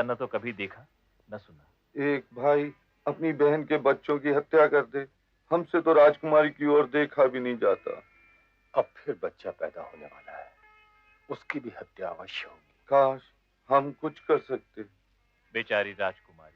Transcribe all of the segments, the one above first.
न तो कभी देखा न सुना। एक भाई अपनी बहन के बच्चों की हत्या कर दे, हमसे तो राजकुमारी की ओर देखा भी नहीं जाता। अब फिर बच्चा पैदा होने वाला है, उसकी भी हत्या अवश्य होगी। काश हम कुछ कर सकते। बेचारी राजकुमारी।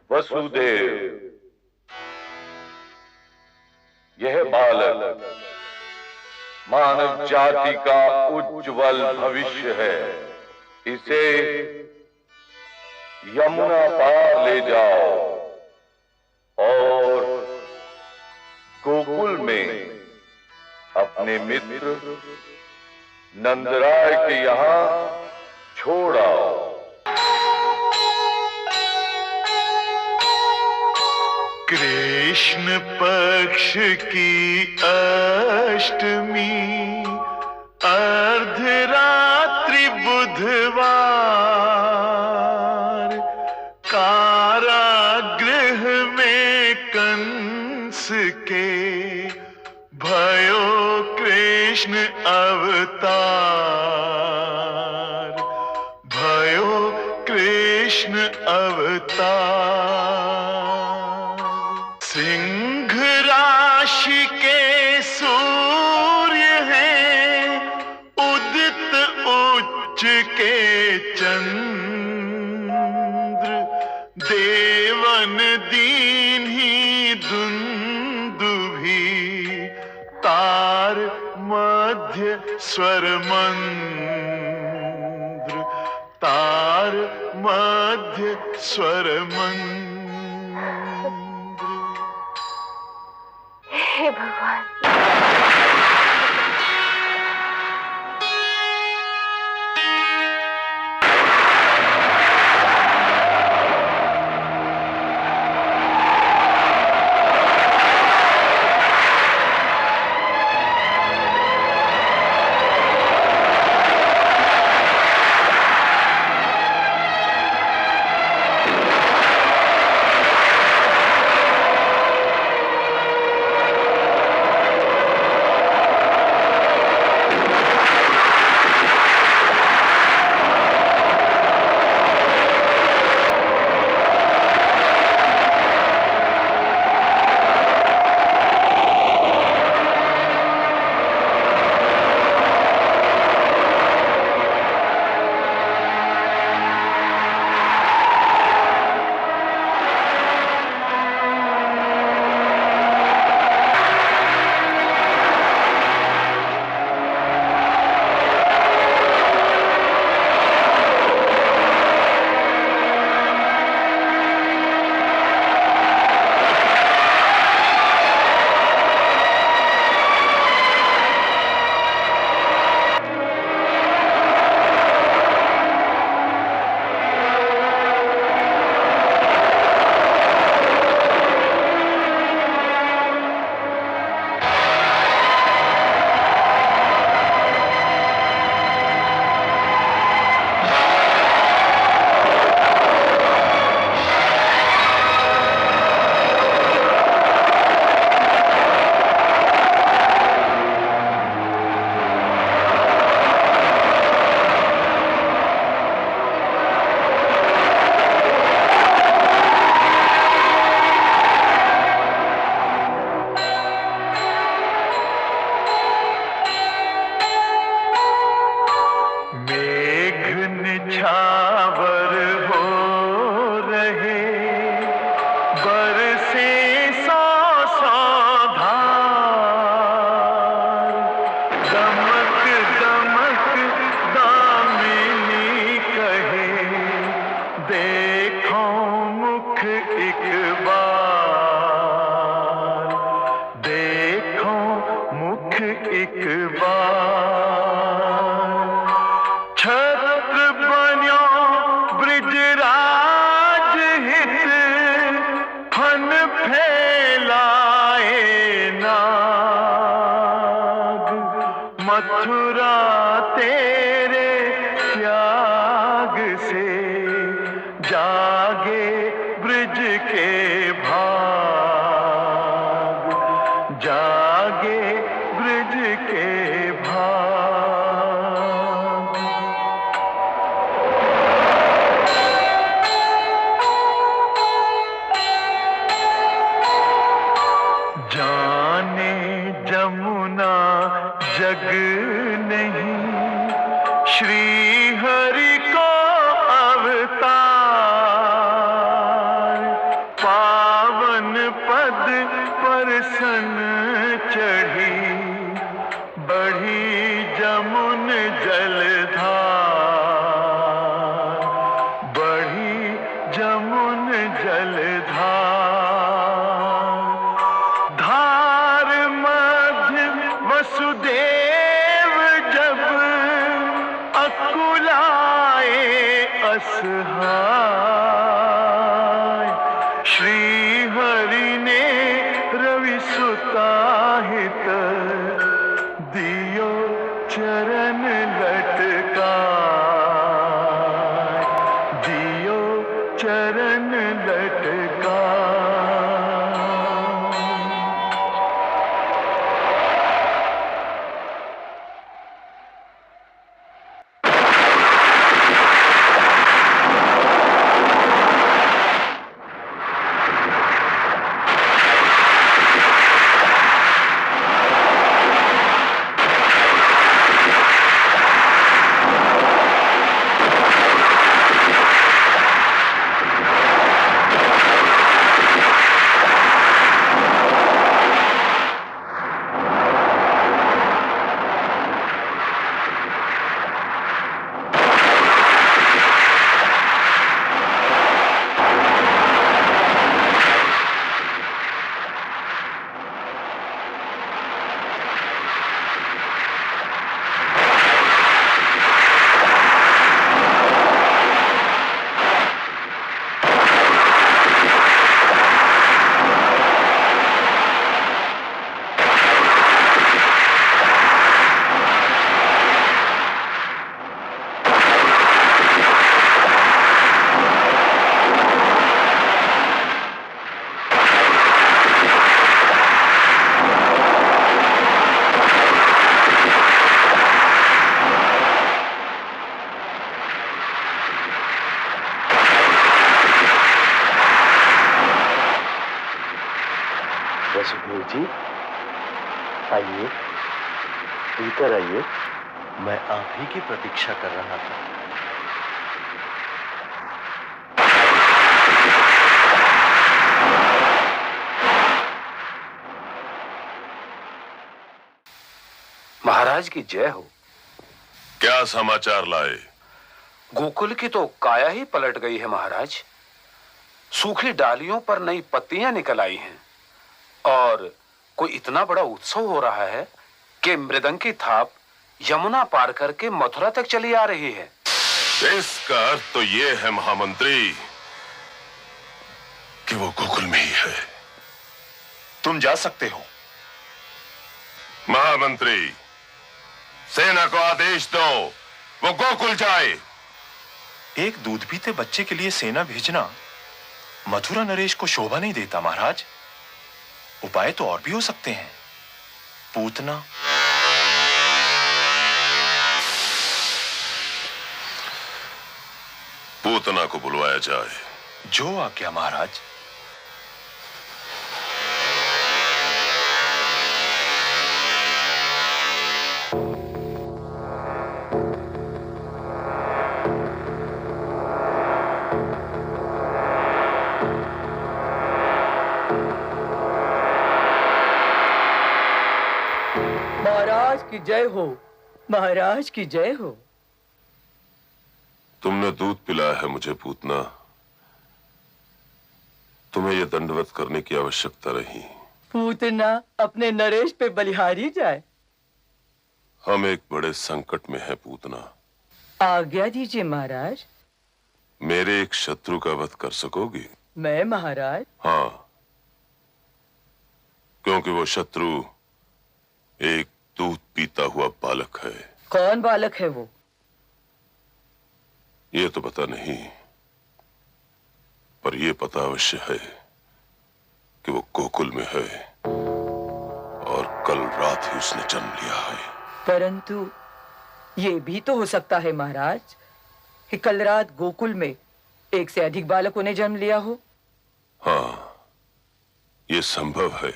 वसुदेव, यह बालक मानव जाति का उज्जवल भविष्य है। इसे यमुना पार ले जाओ और गोकुल में अपने मित्र नंदराय के यहाँ छोड़ आओ। कृष्ण पक्ष की अष्टमी, अर्धरात्रि बुधवार, कारागृह में कंस के भयो कृष्ण अवतार, भयो कृष्ण अवतार। सिंह राशि के सूर्य हैं, उदित उच्च के चंद्र, देवन दीन्ही दुंदुभी, तार मध्य स्वर मंद्र, तार मध्य स्वर मंद्र। हे भगवान, निछावर हो रहे, बरसे सौ सौ धार, दमक दमक दामिनी कहे, देखो मुख एक बार, देखो मुख एक बार। छत्र बन्यो ब्रिजराज हित, फन फैलाए नाग, मथुरा तेरे त्याग से जागे ब्रिज के भाग, जागे ब्रिज के भाग। जाने जमुना जग नहीं, श्री हरि को अवतार, पावन पद पर सन चढ़ी, बढ़ी जमुन जलधार, बढ़ी जमुन जलधार। धार मध्य वसुदेव जब, अकुलाए असहाय, श्री हरि ने रवि सुताहित, दियो चरण लटकाए, दियो चरण लटकाए। वसुदेव जी, आइए, भीतर आइए। मैं आप ही की प्रतीक्षा कर रहा था। महाराज की जय हो। क्या समाचार लाए? गोकुल की तो काया ही पलट गई है महाराज। सूखी डालियों पर नई पत्तियां निकल आई हैं और कोई इतना बड़ा उत्सव हो रहा है कि मृदंग की थाप यमुना पार करके मथुरा तक चली आ रही है। इसका अर्थ तो ये है महामंत्री कि वो गोकुल में ही है। तुम जा सकते हो। महामंत्री, सेना को आदेश दो, वो गोकुल जाए। एक दूध पीते बच्चे के लिए सेना भेजना मथुरा नरेश को शोभा नहीं देता महाराज। उपाय तो और भी हो सकते हैं। पूतना। पूतना को बुलवाया जाए। जो आज्ञा महाराज। की जय हो, महाराज की जय हो। तुमने दूध पिलाया है मुझे पूतना, तुम्हें यह दंडवत करने की आवश्यकता नहीं। पूतना अपने नरेश पे बलिहारी जाए। हम एक बड़े संकट में हैं पूतना। आज्ञा दीजिए महाराज। मेरे एक शत्रु का वध कर सकोगी? मैं महाराज? हाँ, क्योंकि वो शत्रु एक दूध पीता हुआ बालक है। कौन बालक है वो? ये तो पता नहीं, पर यह पता अवश्य है कि वो गोकुल में है और कल रात ही उसने जन्म लिया है। परंतु ये भी तो हो सकता है महाराज कि कल रात गोकुल में एक से अधिक बालकों ने जन्म लिया हो। हाँ, ये संभव है।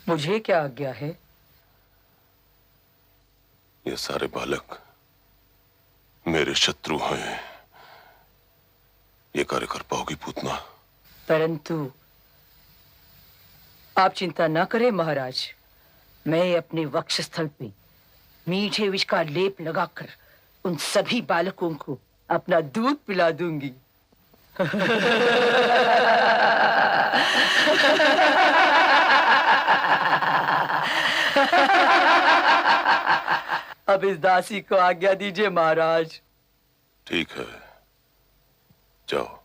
मुझे क्या आज्ञा है? ये सारे बालक मेरे शत्रु हैं। ये कार्य कर पाओगी पूतना? परंतु आप चिंता न करें महाराज, मैं अपने वक्षस्थल पे मीठे विष का लेप लगाकर उन सभी बालकों को अपना दूध पिला दूंगी। अब इस दासी को आज्ञा दीजिए महाराज। ठीक है, जाओ।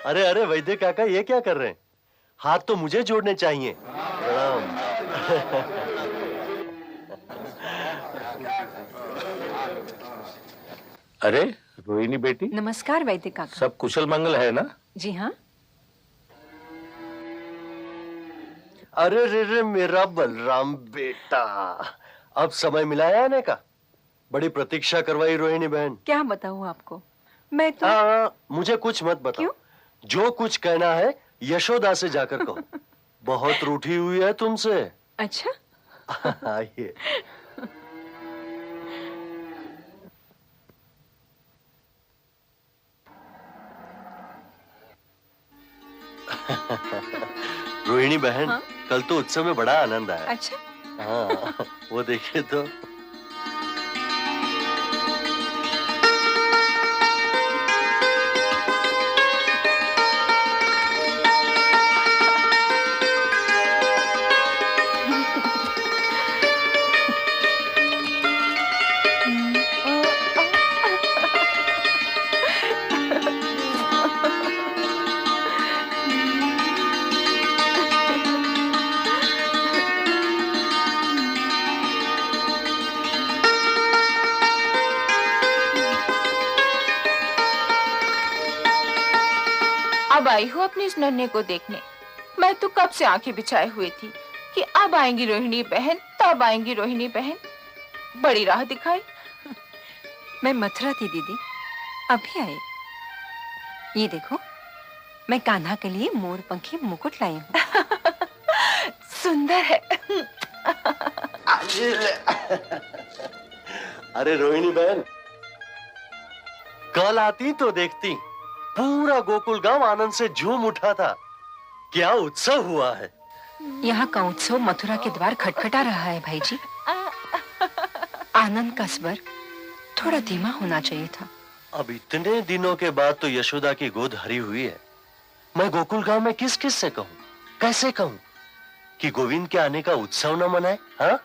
अरे अरे वैद्य काका, ये क्या कर रहे हैं? हाथ तो मुझे जोड़ने चाहिए। प्रणाम। अरे रोहिणी बेटी, नमस्कार वैद्य काका। सब कुशल मंगल है ना? जी हाँ। अरे रे रे मेरा बलराम बेटा, अब समय मिला है आने का। बड़ी प्रतीक्षा करवाई रोहिणी बहन। क्या बताऊं आपको, मैं तो मुझे कुछ मत बताओ। क्यों? जो कुछ कहना है यशोदा से जाकर कहो। बहुत रूठी हुई है तुमसे। अच्छा। आइए। रोहिणी बहन, हाँ? कल तो उत्सव में बड़ा आनंद आया। अच्छा। हाँ, वो देखिए तो। अब आई हूँ अपने इस नन्हे को देखने। मैं तो कब से आंखें बिछाए हुई थी कि अब आएंगी रोहिणी बहन, तब आएंगी रोहिणी बहन। बड़ी राह दिखाई। मैं मथुरा थी दीदी, अभी आई। ये देखो, मैं कान्हा के लिए मोरपंखी मुकुट लाई हूँ। सुंदर है। अरे रोहिणी बहन, कल आती तो देखती, पूरा गोकुल गांव आनंद से झूम उठा था। क्या उत्सव हुआ है। यहाँ का उत्सव मथुरा के द्वार खटखटा रहा है भाई जी। आनंद का स्वर थोड़ा धीमा होना चाहिए था। अब इतने दिनों के बाद तो यशोदा की गोद हरी हुई है। मैं गोकुल गांव में किस किस से कहूँ, कैसे कहूँ कि गोविंद के आने का उत्सव न मनाए? हाँ,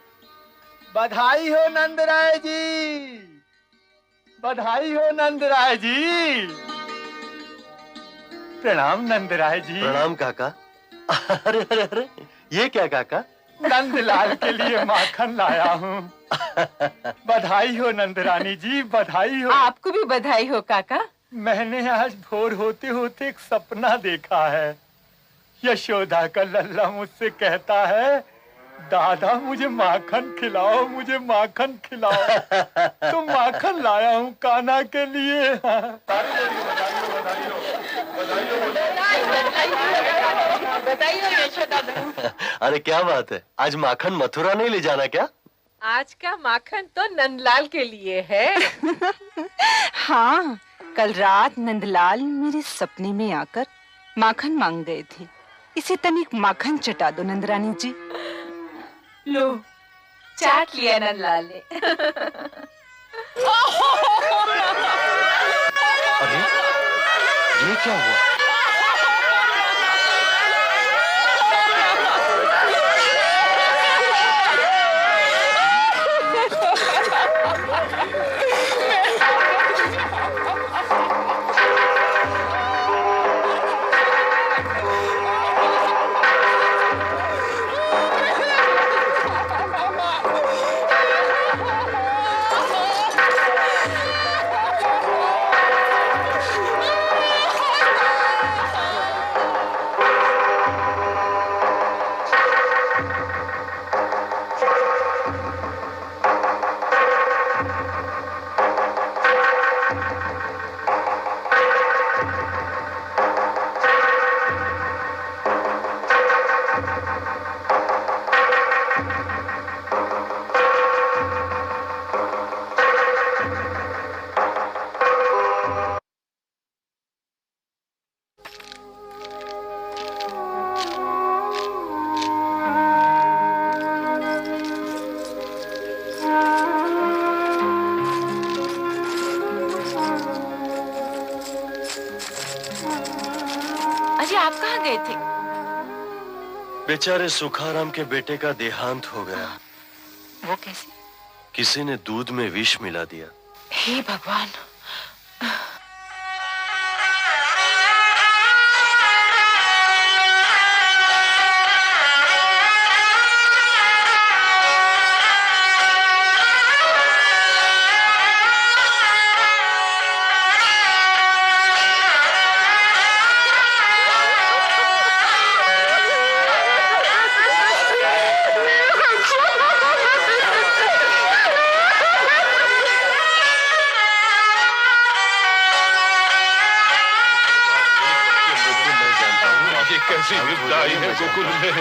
बधाई हो नंदराय जी, बधाई हो नंदराय जी। प्रणाम नंदराय जी। प्रणाम काका। अरे अरे अरे, ये क्या काका? नंदलाल के लिए माखन लाया हूँ। बधाई हो नंदरानी जी, बधाई हो। आपको भी बधाई हो काका। मैंने आज भोर होते होते एक सपना देखा है। यशोदा का लल्ला मुझसे कहता है, दादा मुझे माखन खिलाओ, मुझे माखन खिलाओ। तो माखन लाया हूँ कान्हा के लिए। अरे क्या बात है, आज माखन मथुरा नहीं ले जाना क्या? आज का माखन तो नंदलाल के लिए है। हाँ, कल रात नंदलाल मेरे सपने में आकर माखन मांग गए थे। इसे तनिक माखन चटा दो नंदरानी जी। लो, चाट लिया नंदलाल ने। अरे ये क्या हुआ? आप कहाँ गए थे? बेचारे सुखाराम के बेटे का देहांत हो गया। वो कैसे? किसी ने दूध में विष मिला दिया। हे भगवान।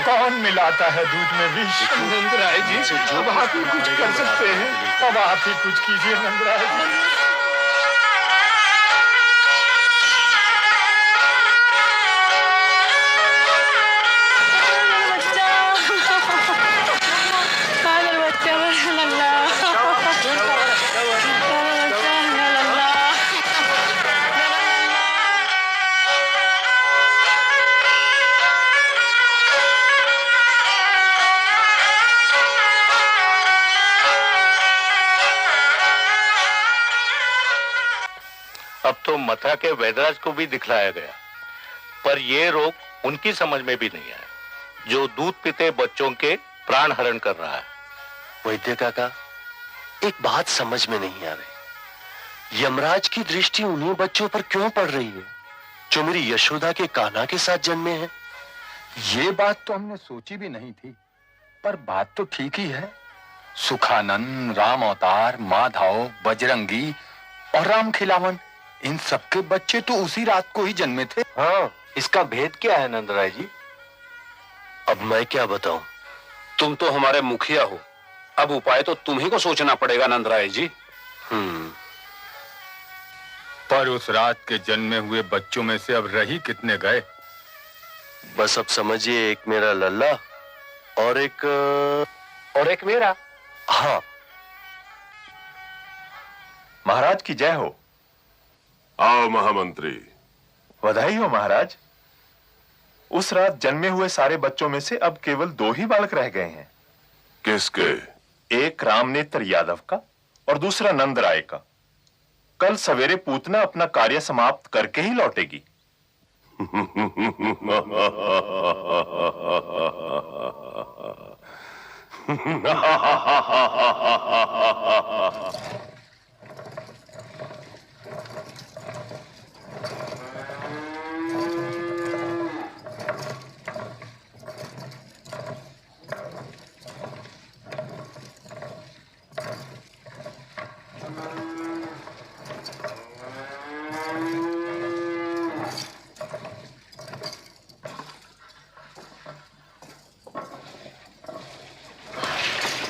कौन मिलाता है दूध में विष? नंदराय जी, अब आप ही कुछ कर सकते हैं। अब आप ही कुछ कीजिए नंदराय जी। अब तो मथुरा के वैदराज को भी दिखलाया गया, पर यह रोग उनकी समझ में भी नहीं आया जो दूध पीते बच्चों के प्राण हरण कर रहा है। वैद्य काका, एक बात समझ में नहीं आ रही, यमराज की दृष्टि उन्हीं बच्चों पर क्यों पड़ रही है जो मेरी यशोदा के कान्हा के साथ जन्मे हैं? ये बात तो हमने सोची भी नहीं थी, पर बात तो ठीक ही है। सुखानंद, राम अवतार, माधव, बजरंगी और राम खिलावन, इन सबके बच्चे तो उसी रात को ही जन्मे थे। हाँ, इसका भेद क्या है नंदराय जी? अब मैं क्या बताऊं? तुम तो हमारे मुखिया हो, अब उपाय तो तुम्ही को सोचना पड़ेगा नंदराय जी। पर उस रात के जन्मे हुए बच्चों में से अब रही कितने गए? बस अब समझिए, एक मेरा लल्ला और एक मेरा। हाँ। महाराज की जय हो। आओ महामंत्री। बधाई हो महाराज। उस रात जन्मे हुए सारे बच्चों में से अब केवल 2 ही बालक रह गए हैं। किसके? एक रामनेत्र यादव का और दूसरा नंदराय का। कल सवेरे पूतना अपना कार्य समाप्त करके ही लौटेगी।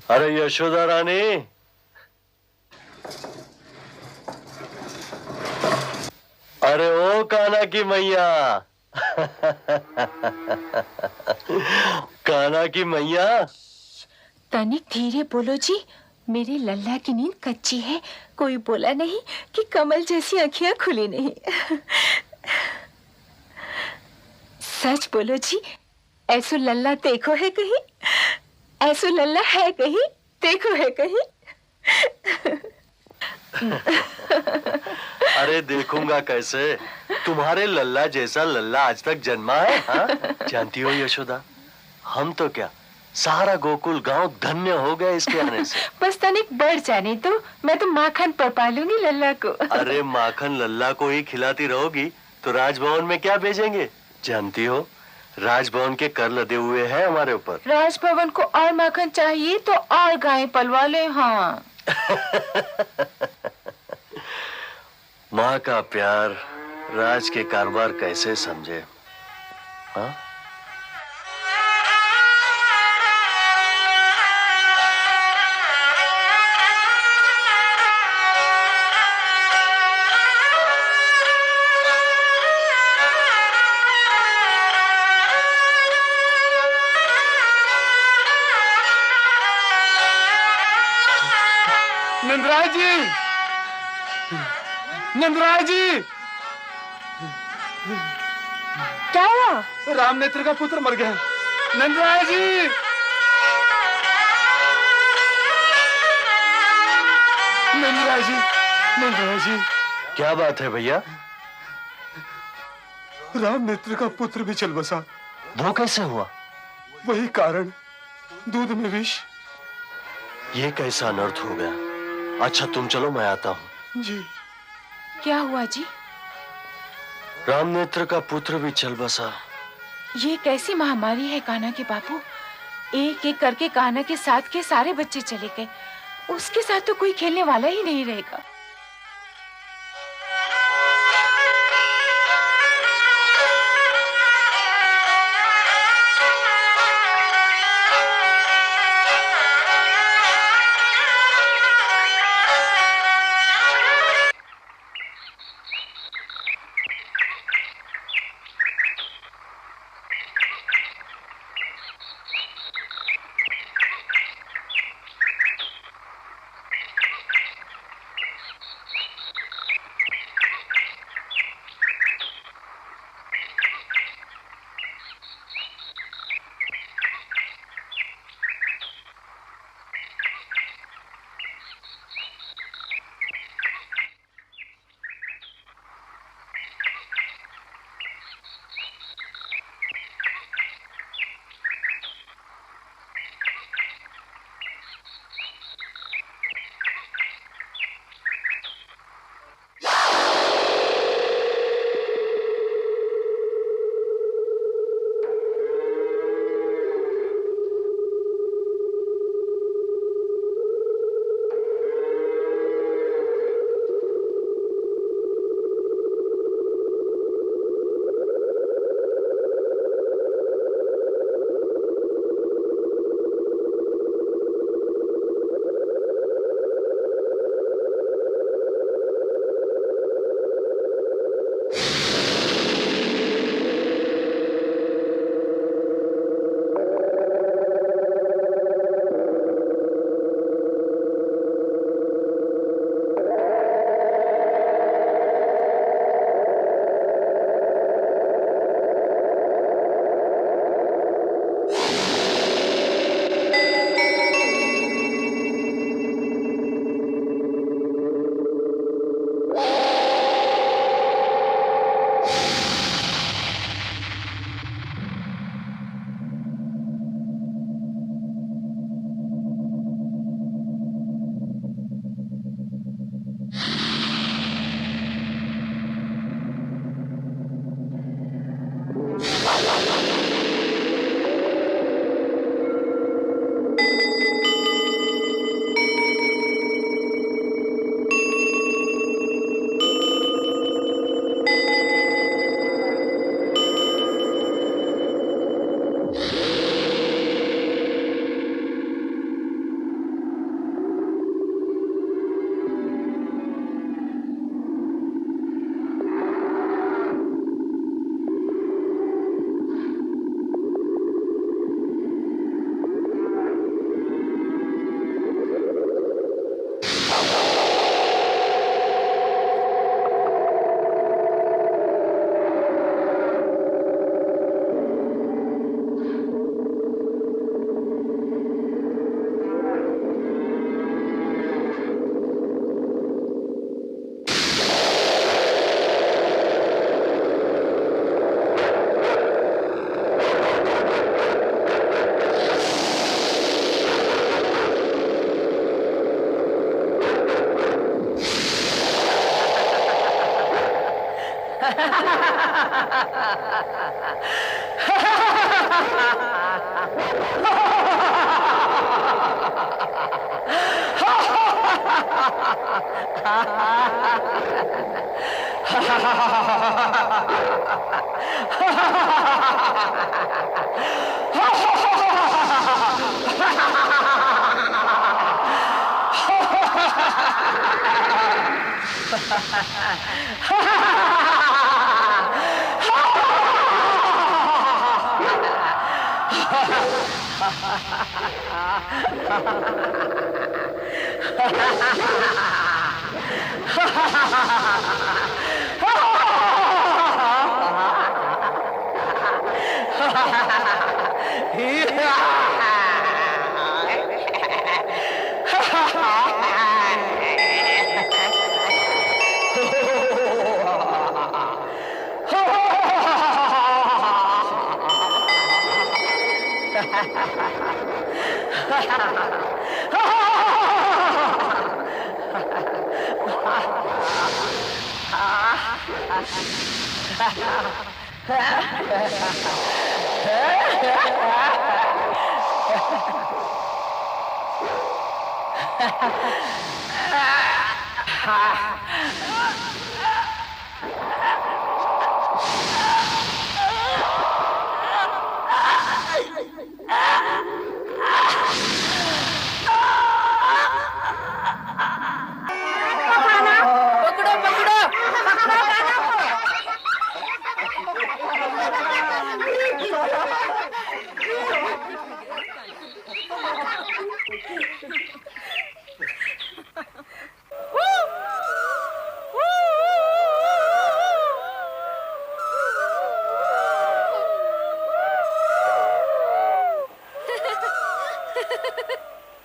अरे यशोदा रानी, अरे ओ कान्हा की मैया, कान्हा की मैया। तनिक धीरे बोलो जी, मेरी लल्ला की नींद कच्ची है। कोई बोला नहीं कि कमल जैसी आंखें खुली नहीं। सच बोलो जी, ऐसो लल्ला देखो है कहीं? ऐसो लल्ला है कहीं? देखो है कहीं? अरे देखूंगा कैसे, तुम्हारे लल्ला जैसा लल्ला आज तक जन्मा है? हाँ? जानती हो यशोदा, हम तो क्या सारा गोकुल गांव धन्य हो गया इसके आने से। बस तनिक बढ़ जाने तो मैं तो माखन पर पालूंगी लल्ला को। अरे माखन लल्ला को ही खिलाती रहोगी तो राजभवन में क्या भेजेंगे? जानती हो, राजभवन के कर लदे हुए हैं हमारे ऊपर। राजभवन को और माखन चाहिए तो और गायें पलवा ले। हाँ। माँ का प्यार राज के कारोबार कैसे समझे? हाँ? नंदराय जी, नंदराय जी, क्या हुआ? राम नेत्र का पुत्र मर गया। नंदराय जी, नंदराय जी, नंदराय जी। क्या बात है भैया? राम नेत्र का पुत्र भी चल बसा। वो कैसे हुआ? वही कारण, दूध में विष। ये कैसा अनर्थ हो गया? अच्छा तुम चलो, मैं आता हूँ। जी। क्या हुआ जी? रामनेत्र का पुत्र भी चल बसा। ये कैसी महामारी है कान्हा के बापू? एक एक करके कान्हा के साथ के सारे बच्चे चले गए। उसके साथ तो कोई खेलने वाला ही नहीं रहेगा।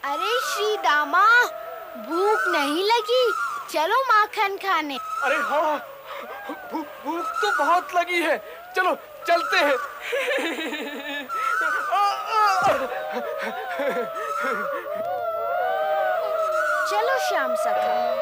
अरे श्री दामा, भूख नहीं लगी? चलो माखन खाने। अरे हाँ, भूख तो बहुत लगी है। चलो चलते हैं। चलो श्याम सखा।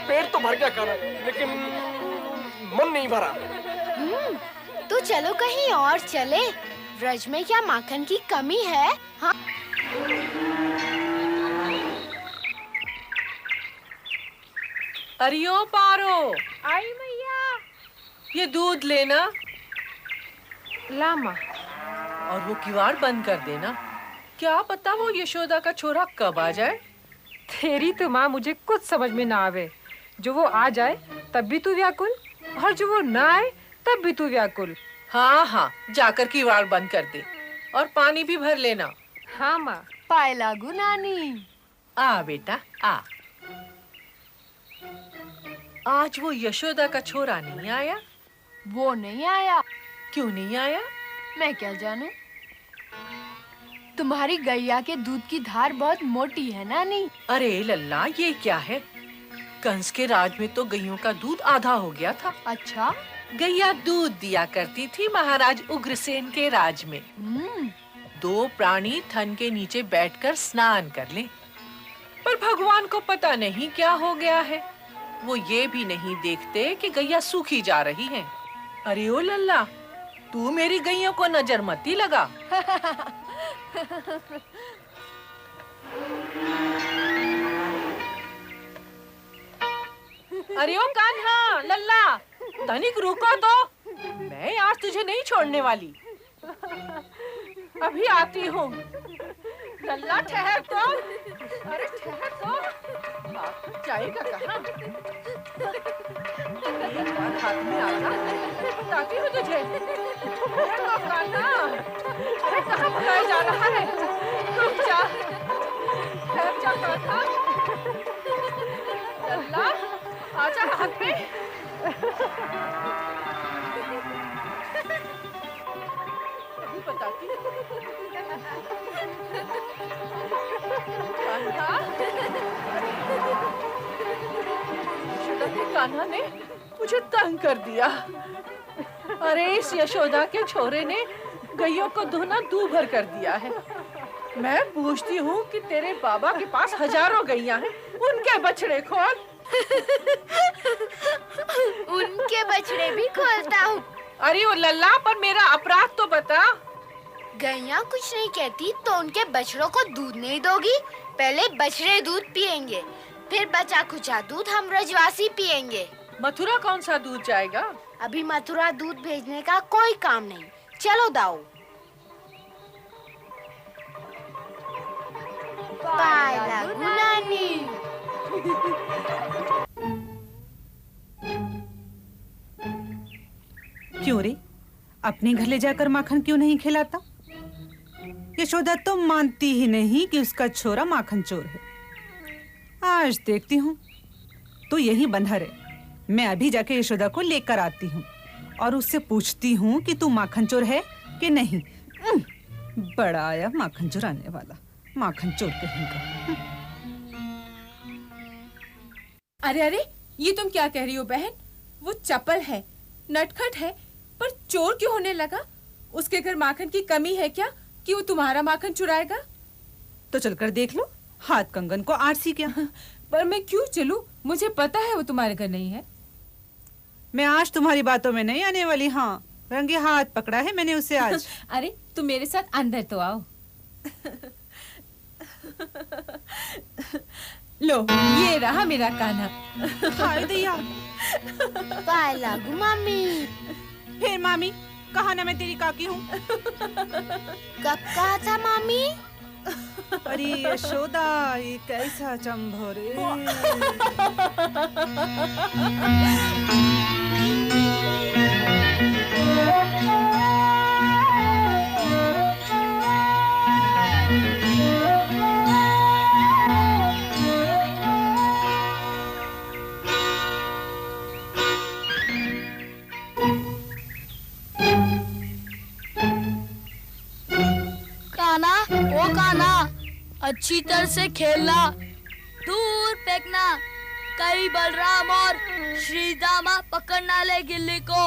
पेट तो भर गया खाना, लेकिन मन नहीं भरा। तो चलो कहीं और चले। व्रज में क्या माखन की कमी है? हाँ? अरियो पारो, आई मैया, ये दूध लेना। लामा। और वो किवाड़ बंद कर देना। क्या पता वो यशोदा का छोरा कब आ जाए। तेरी तो माँ मुझे कुछ समझ में ना आवे। जो वो आ जाए तब भी तू व्याकुल, और जो वो ना आए तब भी तू व्याकुल। हाँ हाँ, जाकर किवाड़ बंद कर दे और पानी भी भर लेना। हाँ माँ। पाए लागू नानी। आ बेटा आ। आज वो यशोदा का छोरा नहीं आया? वो नहीं आया। क्यों नहीं आया? मैं क्या जानूं? तुम्हारी गैया के दूध की धार बहुत मोटी है नानी। अरे लल्ला, ये क्या है? कंस के राज में तो गैयों का दूध आधा हो गया था। अच्छा? गैया दूध दिया करती थी महाराज उग्रसेन के राज में। 2 प्राणी थन के नीचे बैठकर स्नान कर ले। पर भगवान को पता नहीं क्या हो गया है। वो ये भी नहीं देखते कि गैया सूखी जा रही है। अरे ओ लल्ला, तू मेरी गैयों को नजर मती लगा। अरे ओ कान्हा, लल्ला, तनिक रुको तो। मैं आज तुझे नहीं छोड़ने वाली। अभी आती हूँ। लल्ला ठहर तो। अरे ठहर तो। जाएगा कहाँ? हाथ में आना, बताती हूँ तुझे। ठहर तो कान्हा। अरे कहाँ बुलाया जा रहा है? रुक जा। ठहर जा कान्हा। लल्ला, आजा तुम्हारे हाथ में? अभी बताती हूँ। कान्हा ने मुझे तंग कर दिया। अरे इस यशोदा के छोरे ने गैयों को धोना दू भर कर दिया है। मैं पूछती हूँ कि तेरे बाबा के पास हजारों गैया हैं, उनके बछड़े खोल। उनके बछड़े भी खोलता हूँ। अरे वो लल्ला, पर मेरा अपराध तो बता। गैया कुछ नहीं कहती तो उनके बछड़ों को दूध नहीं दोगी? पहले बछड़े दूध पिएंगे, फिर बचा खुचा दूध हम ब्रजवासी पिएंगे। मथुरा कौन सा दूध जाएगा? अभी मथुरा दूध भेजने का कोई काम नहीं। चलो दाऊ। पायला गुनानी। क्यों रे, अपने घर ले जाकर माखन क्यों नहीं खिलाता? यशोदा तो मानती ही नहीं कि उसका छोरा माखन चोर है। आज देखती हूँ तो यही बंधा रहे। मैं अभी जाके यशोदा को लेकर आती हूँ और उससे पूछती हूँ कि तू माखन चोर है कि नहीं। बड़ा आया माखन चुराने वाला, माखन चोर कहेगा। अरे अरे, ये तुम क्या कह रही हो बहन? वो चपल है, नटखट है, पर चोर क्यों होने लगा? उसके घर माखन की कमी है क्या कि वो तुम्हारा माखन चुराएगा? तो चलकर देख लो, हाथ कंगन को आरसी क्या। पर मैं क्यों चलूं? मुझे पता है वो तुम्हारे घर नहीं है। मैं आज तुम्हारी बातों में नहीं आने वाली। हाँ, रंगे हाथ पकड़ा है मैंने उसे आज। अरे तुम मेरे साथ अंदर तो आओ। लो, ये रहा मेरा कान्हा। हाय दैया। पायला गु मामी। फिर मामी, कहा ना मैं तेरी काकी हूँ। कब कहा था मामी? अरे यशोदा, ये कैसा चंभो रे। कान्हा, ओ कान्हा, अच्छी तरह से खेलना, दूर फेंकना, कहीं बलराम और श्रीदामा पकड़ना ले गिल्ली को।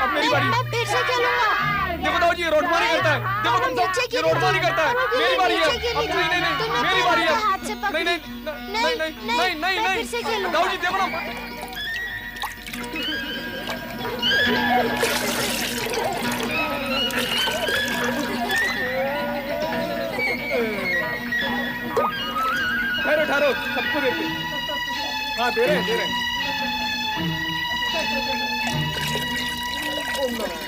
अब मेरी बारी। मैं फिर से खेलूंगा। देखो दाऊ जी, रोडमारी करता है। देखो तुम सब, ये रोडमारी करता है। मेरी बारी है। अब नहीं नहीं नहीं, मेरी बारी है। नहीं नहीं नहीं नहीं नहीं नहीं, दाऊ जी देखो ना। ठहरो ठहरो, सबको देते। हाँ, दे रहे हैं। ओम नमः।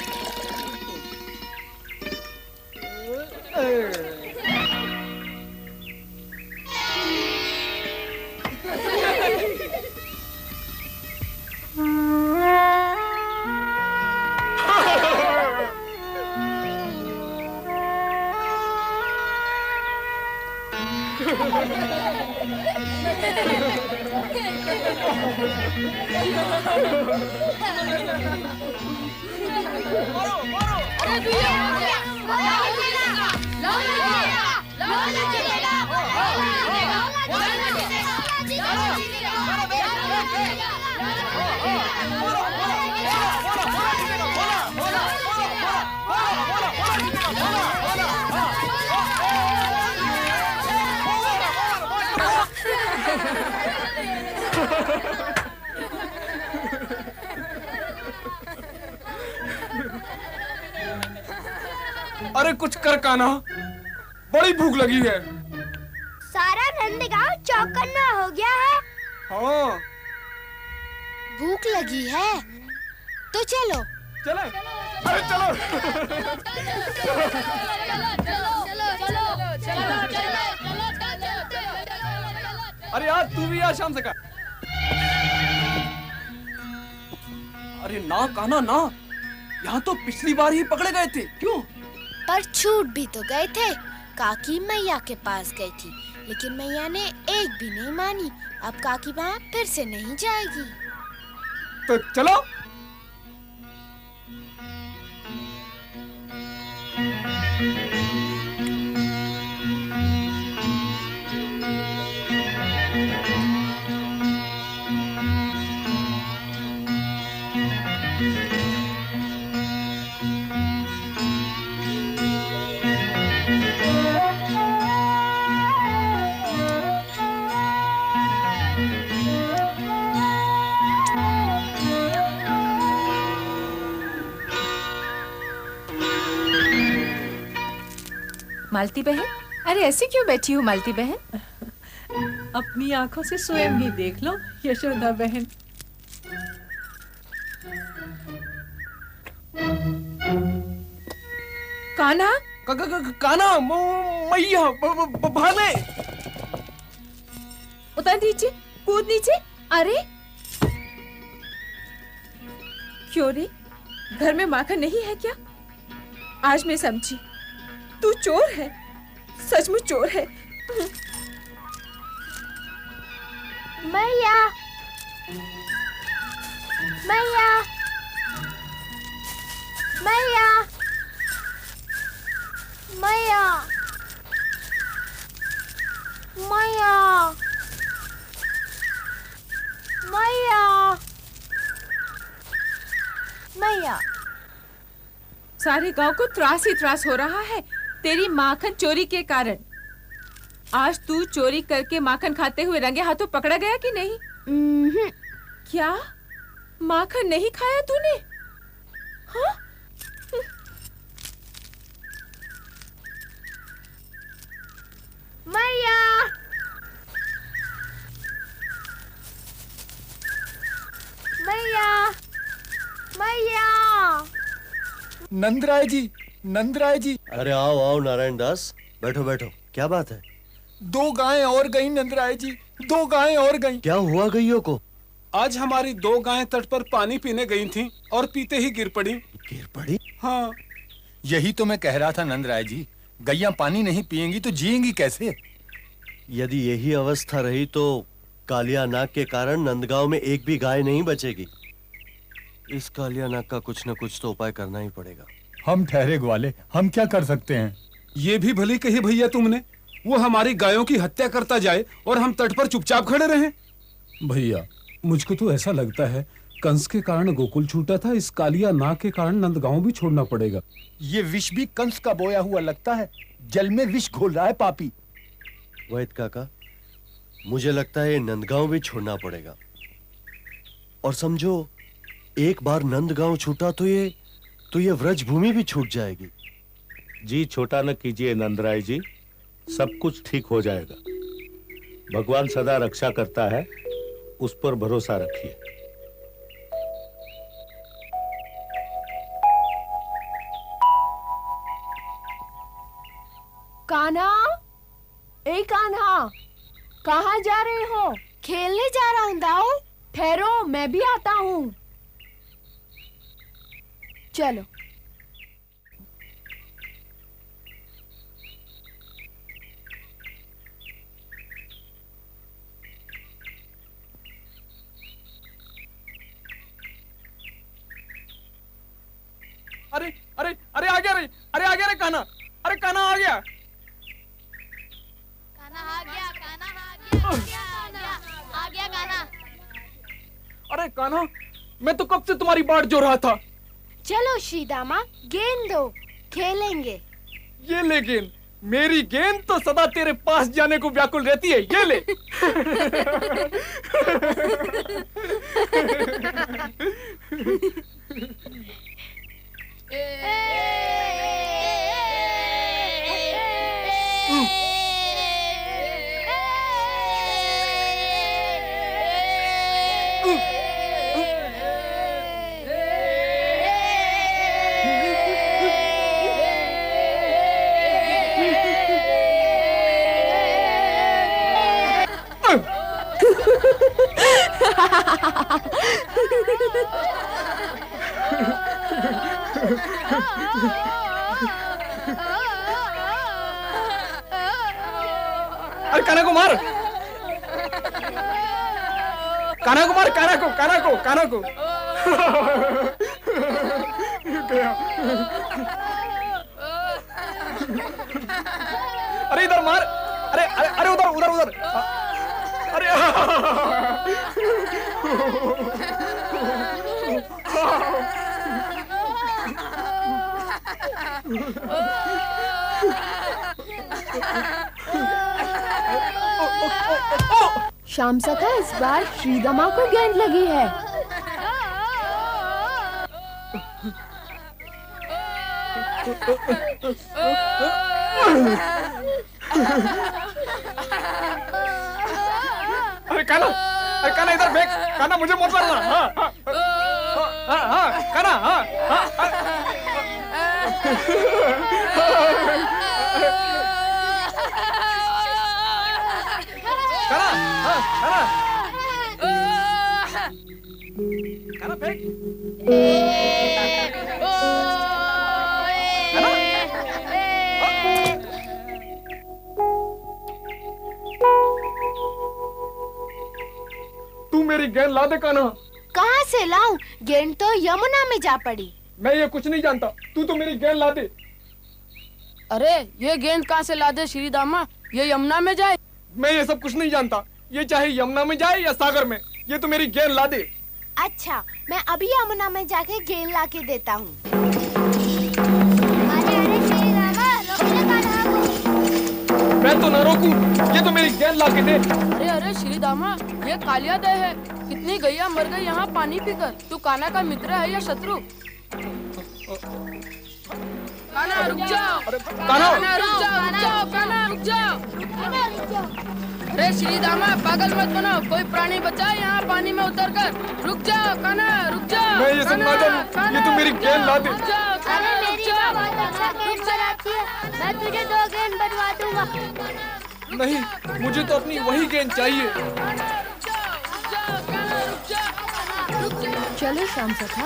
अरे कुछ कर कान्हा, बड़ी भूख लगी है। सारा नंदगांव चौकन्ना हो गया है। हाँ, भूख लगी है तो चलो। चले। अरे चलो। अरे यार, तू भी यार शाम से का। अरे ना कान्हा ना, यहाँ तो पिछली बार ही पकड़े गए थे। क्यों? पर छूट भी तो गए थे। काकी मैया के पास गई थी, लेकिन मैया ने एक भी नहीं मानी। अब काकी वहाँ फिर से नहीं जाएगी। तो चलो। मालती बहन, अरे ऐसे क्यों बैठी हो मालती बहन? अपनी आंखों से स्वयं ही देख लो यशोदा बहन। कान्हा, कान्हा, मैया भाले। उतर नीचे, कूद नीचे। अरे क्यों रे, घर में माखन नहीं है क्या? आज मैं समझी तू चोर है, सचमुच चोर है। मैया, मैया, मैया, मैया, मैया, मैया, मैया। सारे गांव को त्रास ही त्रास हो रहा है तेरी माखन चोरी के कारण। आज तू चोरी करके माखन खाते हुए रंगे हाथों पकड़ा गया कि नहीं? क्या माखन नहीं खाया तूने? हाँ? मैया, मैया, मैया। नंदराय जी, नंदराय जी। अरे आओ आओ नारायण दास, बैठो बैठो। क्या बात है? 2 गायें और गईं नंदराय जी, 2 गायें और गईं। क्या हुआ गईयों को? आज हमारी 2 गायें तट पर पानी पीने गई थीं और पीते ही गिर पड़ी। गिर पड़ी? हाँ। यही तो मैं कह रहा था नंदराय जी, गैया पानी नहीं पिएंगी तो जिएंगी कैसे? यदि यही अवस्था रही तो कालिया नाग के कारण नंदगांव में एक भी गाय नहीं बचेगी। इस कालिया नाग का कुछ न कुछ तो उपाय करना ही पड़ेगा। हम ठहरे ग्वाले, हम क्या कर सकते हैं? ये भी भली कही भैया तुमने, वो हमारी गायों की हत्या करता जाए और हम तट पर चुपचाप खड़े रहें। भैया मुझको तो ऐसा लगता है कंस के कारण गोकुल छूटा था, इस कालिया नाग के कारण नंदगांव भी छोड़ना पड़ेगा। ये विष भी कंस का बोया हुआ लगता है, जल में विष घोल रहा है पापी। वैद काका, मुझे लगता है नंदगांव भी छोड़ना पड़ेगा। और समझो एक बार नंदगांव छूटा तो ये व्रज भूमि भी छूट जाएगी। जी छोटा न कीजिए नंदराय जी, सब कुछ ठीक हो जाएगा। भगवान सदा रक्षा करता है, उस पर भरोसा रखिए। कान्हा, ए कान्हा, कहाँ जा रहे हो? खेलने जा रहा हूँ दाऊ। ठहरो, मैं भी आता हूँ। चलो। अरे अरे अरे आ गया रे, अरे आ गया रे कान्हा, अरे कान्हा आ गया। आ गया कान्हा। अरे कान्हा, मैं तो कब से तुम्हारी बाट जो रहा था। चलो श्रीदामा, गेंद दो, खेलेंगे। ये ले गेंद, मेरी गेंद तो सदा तेरे पास जाने को व्याकुल रहती है। ये ले। अरे कान्हा को मार, कान्हा को मार, कान्हा को, कान्हा को, कान्हा को। अरे इधर मार, अरे अरे अरे उधर उधर उधर, अरे श्याम सखा, इस बार श्रीदामा को गेंद लगी है। अरे कान्हा, अरे कान्हा इधर फेंक, कान्हा मुझे मत मारना। हाँ हाँ हाँ कान्हा, हाँ हाँ कान्हा, हाँ कान्हा, कान्हा फेंक, तू मेरी गेंद ला दे कान्हा। कहाँ से लाऊं? गेंद तो यमुना में जा पड़ी। मैं ये कुछ नहीं जानता, तू तो मेरी गेंद ला दे। अरे ये गेंद कहाँ से ला दे श्रीदामा, ये यमुना में जाए। मैं ये सब कुछ नहीं जानता, ये चाहे यमुना में जाए या सागर में, ये तो मेरी गेंद ला दे। अच्छा, मैं अभी यमुना में जाके गेंद ला के देता हूँ। मैं तो न रोकूं, ये तो मेरी गेंद ला के दे। अरे अरे श्रीदामा, ये कालिया दे है, कितनी गैया मर गई यहाँ पानी पीकर। तू कान्हा का मित्र है या शत्रु? कान्हा रुक जाओ, कान्हा रुक जाओ, कान्हा रुक जाओ। अरे श्रीदामा, पागल मत बनो, कोई प्राणी बचाए यहाँ पानी में उतर कर। रुक जाओ कान्हा, रुक जाओ। मैं ये सब ना जानूं, ये तो मेरी गेंद ला दे। मैं तुझे 2 गेंद बनवा दूंगा। नहीं, मुझे तो अपनी वही गेंद चाहिए। चलो श्याम सखा।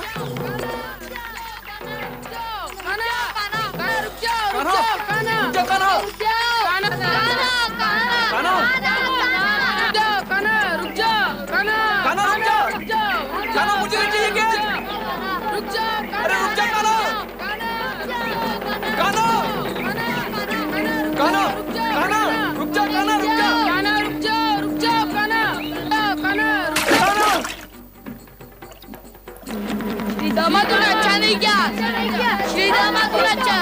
मुझे नहीं चाहिए गेंद। रुक जा, अरे रुक जा कान्हा, कान्हा, कान्हा, कान्हा, रुक जा कान्हा, रुक जा, कान्हा रुक जा, रुक जा कान्हा, कान्हा रुक जा। श्रीदामा तूने अच्छा नहीं किया, श्रीदामा तूने अच्छा।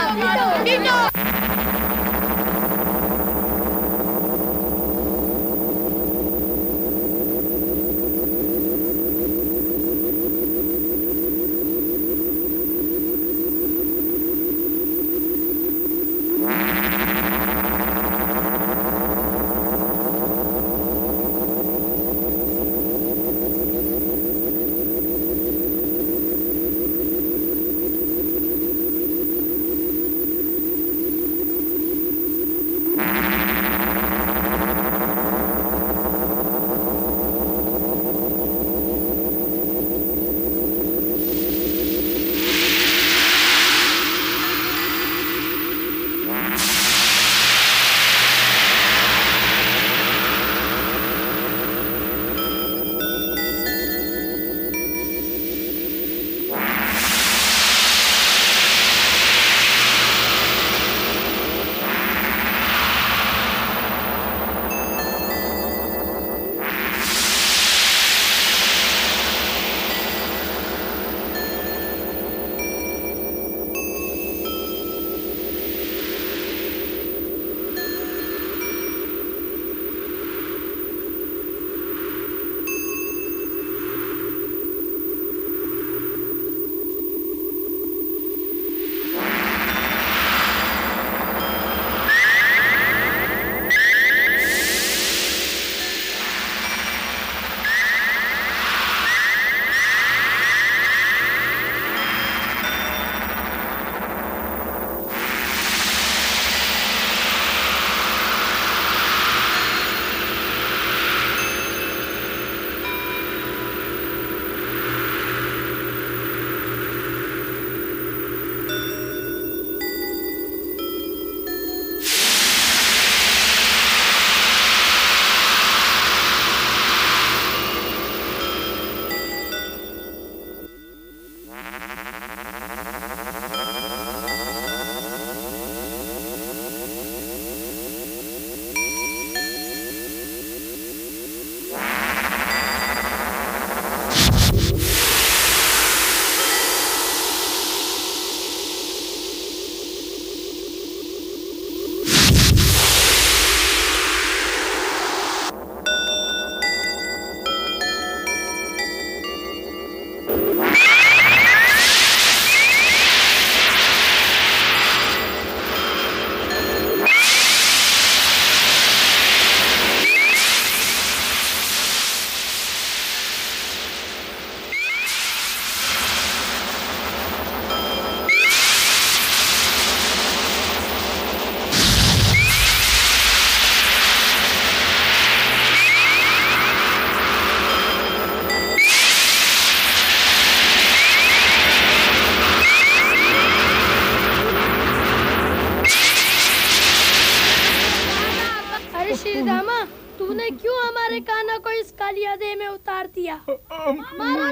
क्यों हमारे कान्हा को इस कालिया देह में उतार दिया?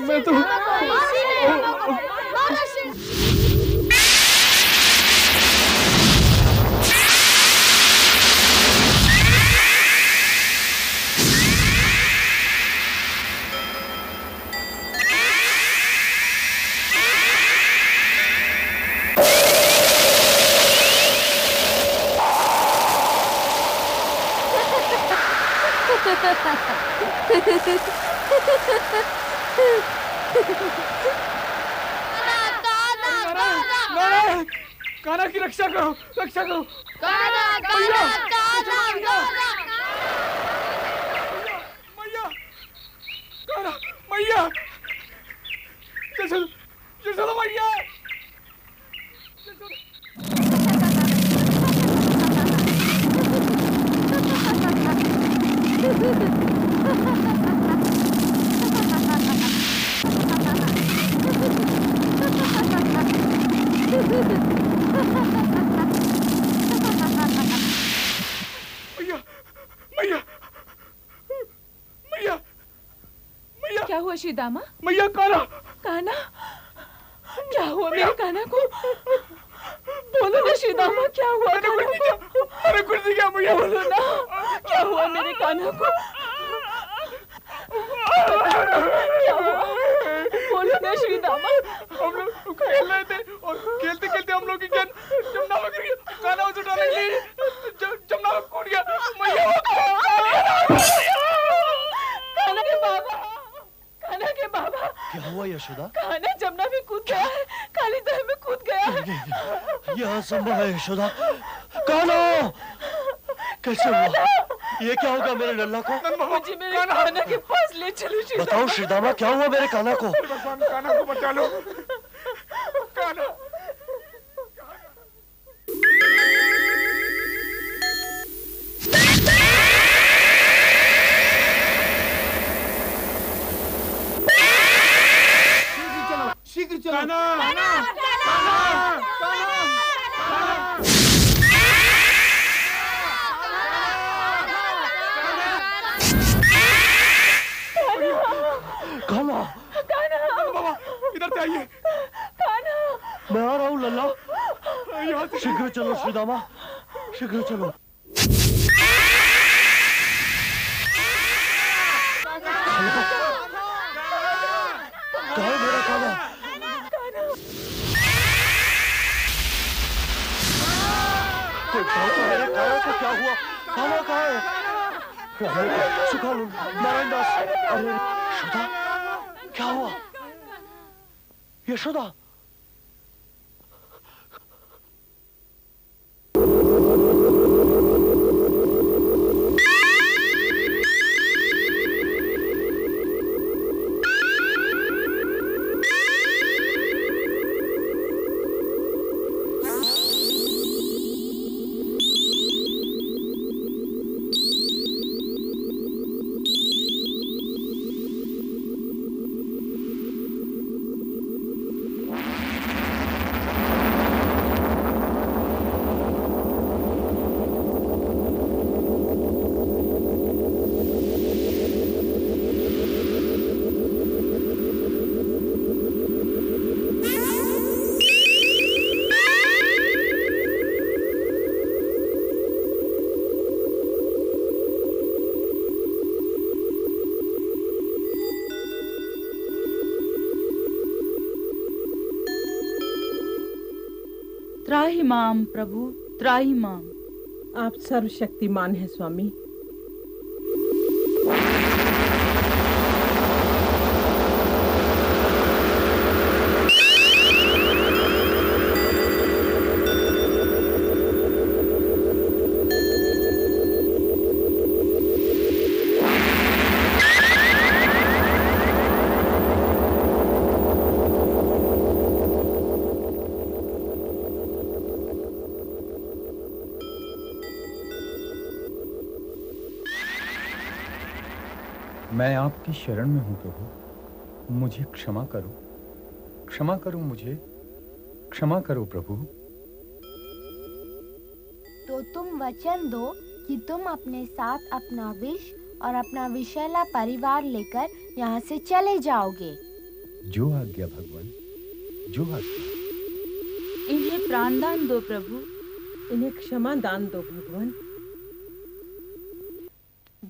मैं तो कान्हा की रक्षा करो, रक्षा करो। कान्हा, मैया, कान्हा, मैया, कान्हा, मैया, चलो मैया। क्या हुआ श्रीदामा? मैया कान्हा, कान्हा, क्या हुआ मेरे कान्हा को? बोलो ना श्रीदामा, क्या हुआ कान्हा को? अरे कुछ नहीं किया मैया। बोलो ना, क्या हुआ मेरे कान्हा को? क्या हुआ? बोलो ना श्रीदामा। हम लोग खेल रहे थे और खेलते खेलते हम लोग की गेंद जमुना में गिर गई। कान्हा उसे उठाने के लिए जमुना में कूद गया। मैया कान्हा के बाबा, कान्हा के बाबा। क्या हुआ यशोदा? कान्हा जमुना में कूद गया है, काली दह में कूद गया है। यह असंभव है यशोदा। कान्हा कैसे हुआ? ये क्या होगा मेरे नल्ला को? मुझे मेरे कान्हा के पास ले चलो श्रीदामा। बताओ श्रीदामा, क्या हुआ मेरे कान्हा को? भगवान, कान्हा को बचा लो। कान्हा शीघ्र चलो। कान्हा, कान्हा, बाबा इधर से आइए। मैं आ रहा हूँ लल्ला। यहाँ से शीघ्र चलो श्रीदामा, शीघ्र चलो। कहाँ है मेरा कान्हा? कोई बताओ तो मेरे कान्हा को क्या हुआ? कान्हा कहाँ है? सुखालू, नारायण दास, अरे यशोदा, क्या हुआ? यशोदा, त्राहिमाम प्रभु, त्राहिमाम। आप सर्वशक्तिमान हैं स्वामी। मैं आपकी शरण में हूं प्रभु, मुझे क्षमा करो, क्षमा करो मुझे, क्षमा करो प्रभु। तो तुम वचन दो कि तुम अपने साथ अपना विष और अपना विशाला परिवार लेकर यहाँ से चले जाओगे। जो आज्ञा भगवान, जो आज्ञा। इन्हें प्राणदान दो प्रभु, इन्हें क्षमा दान दो भगवान।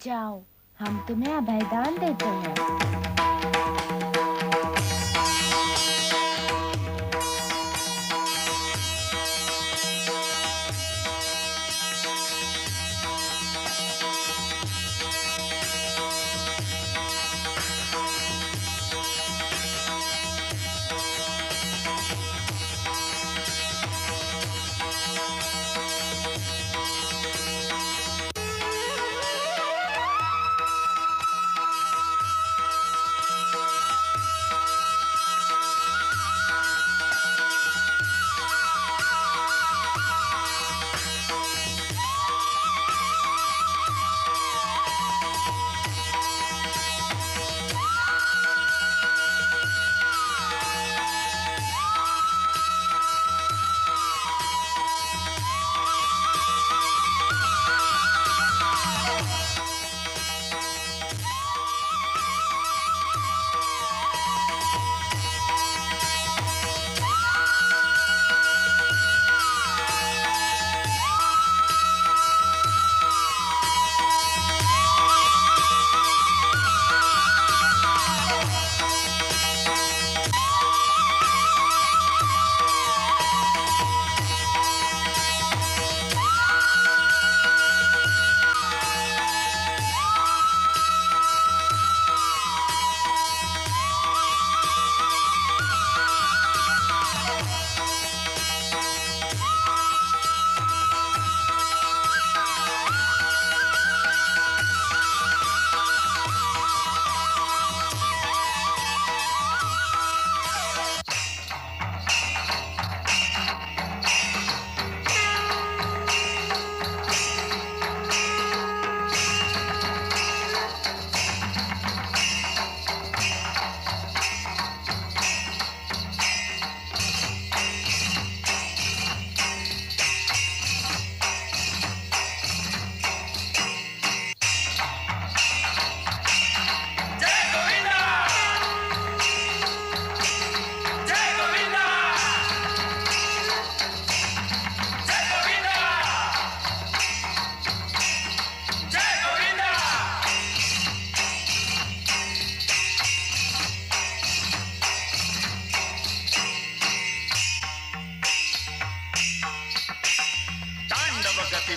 जाओ, हम तुम्हें अभयदान देते हैं।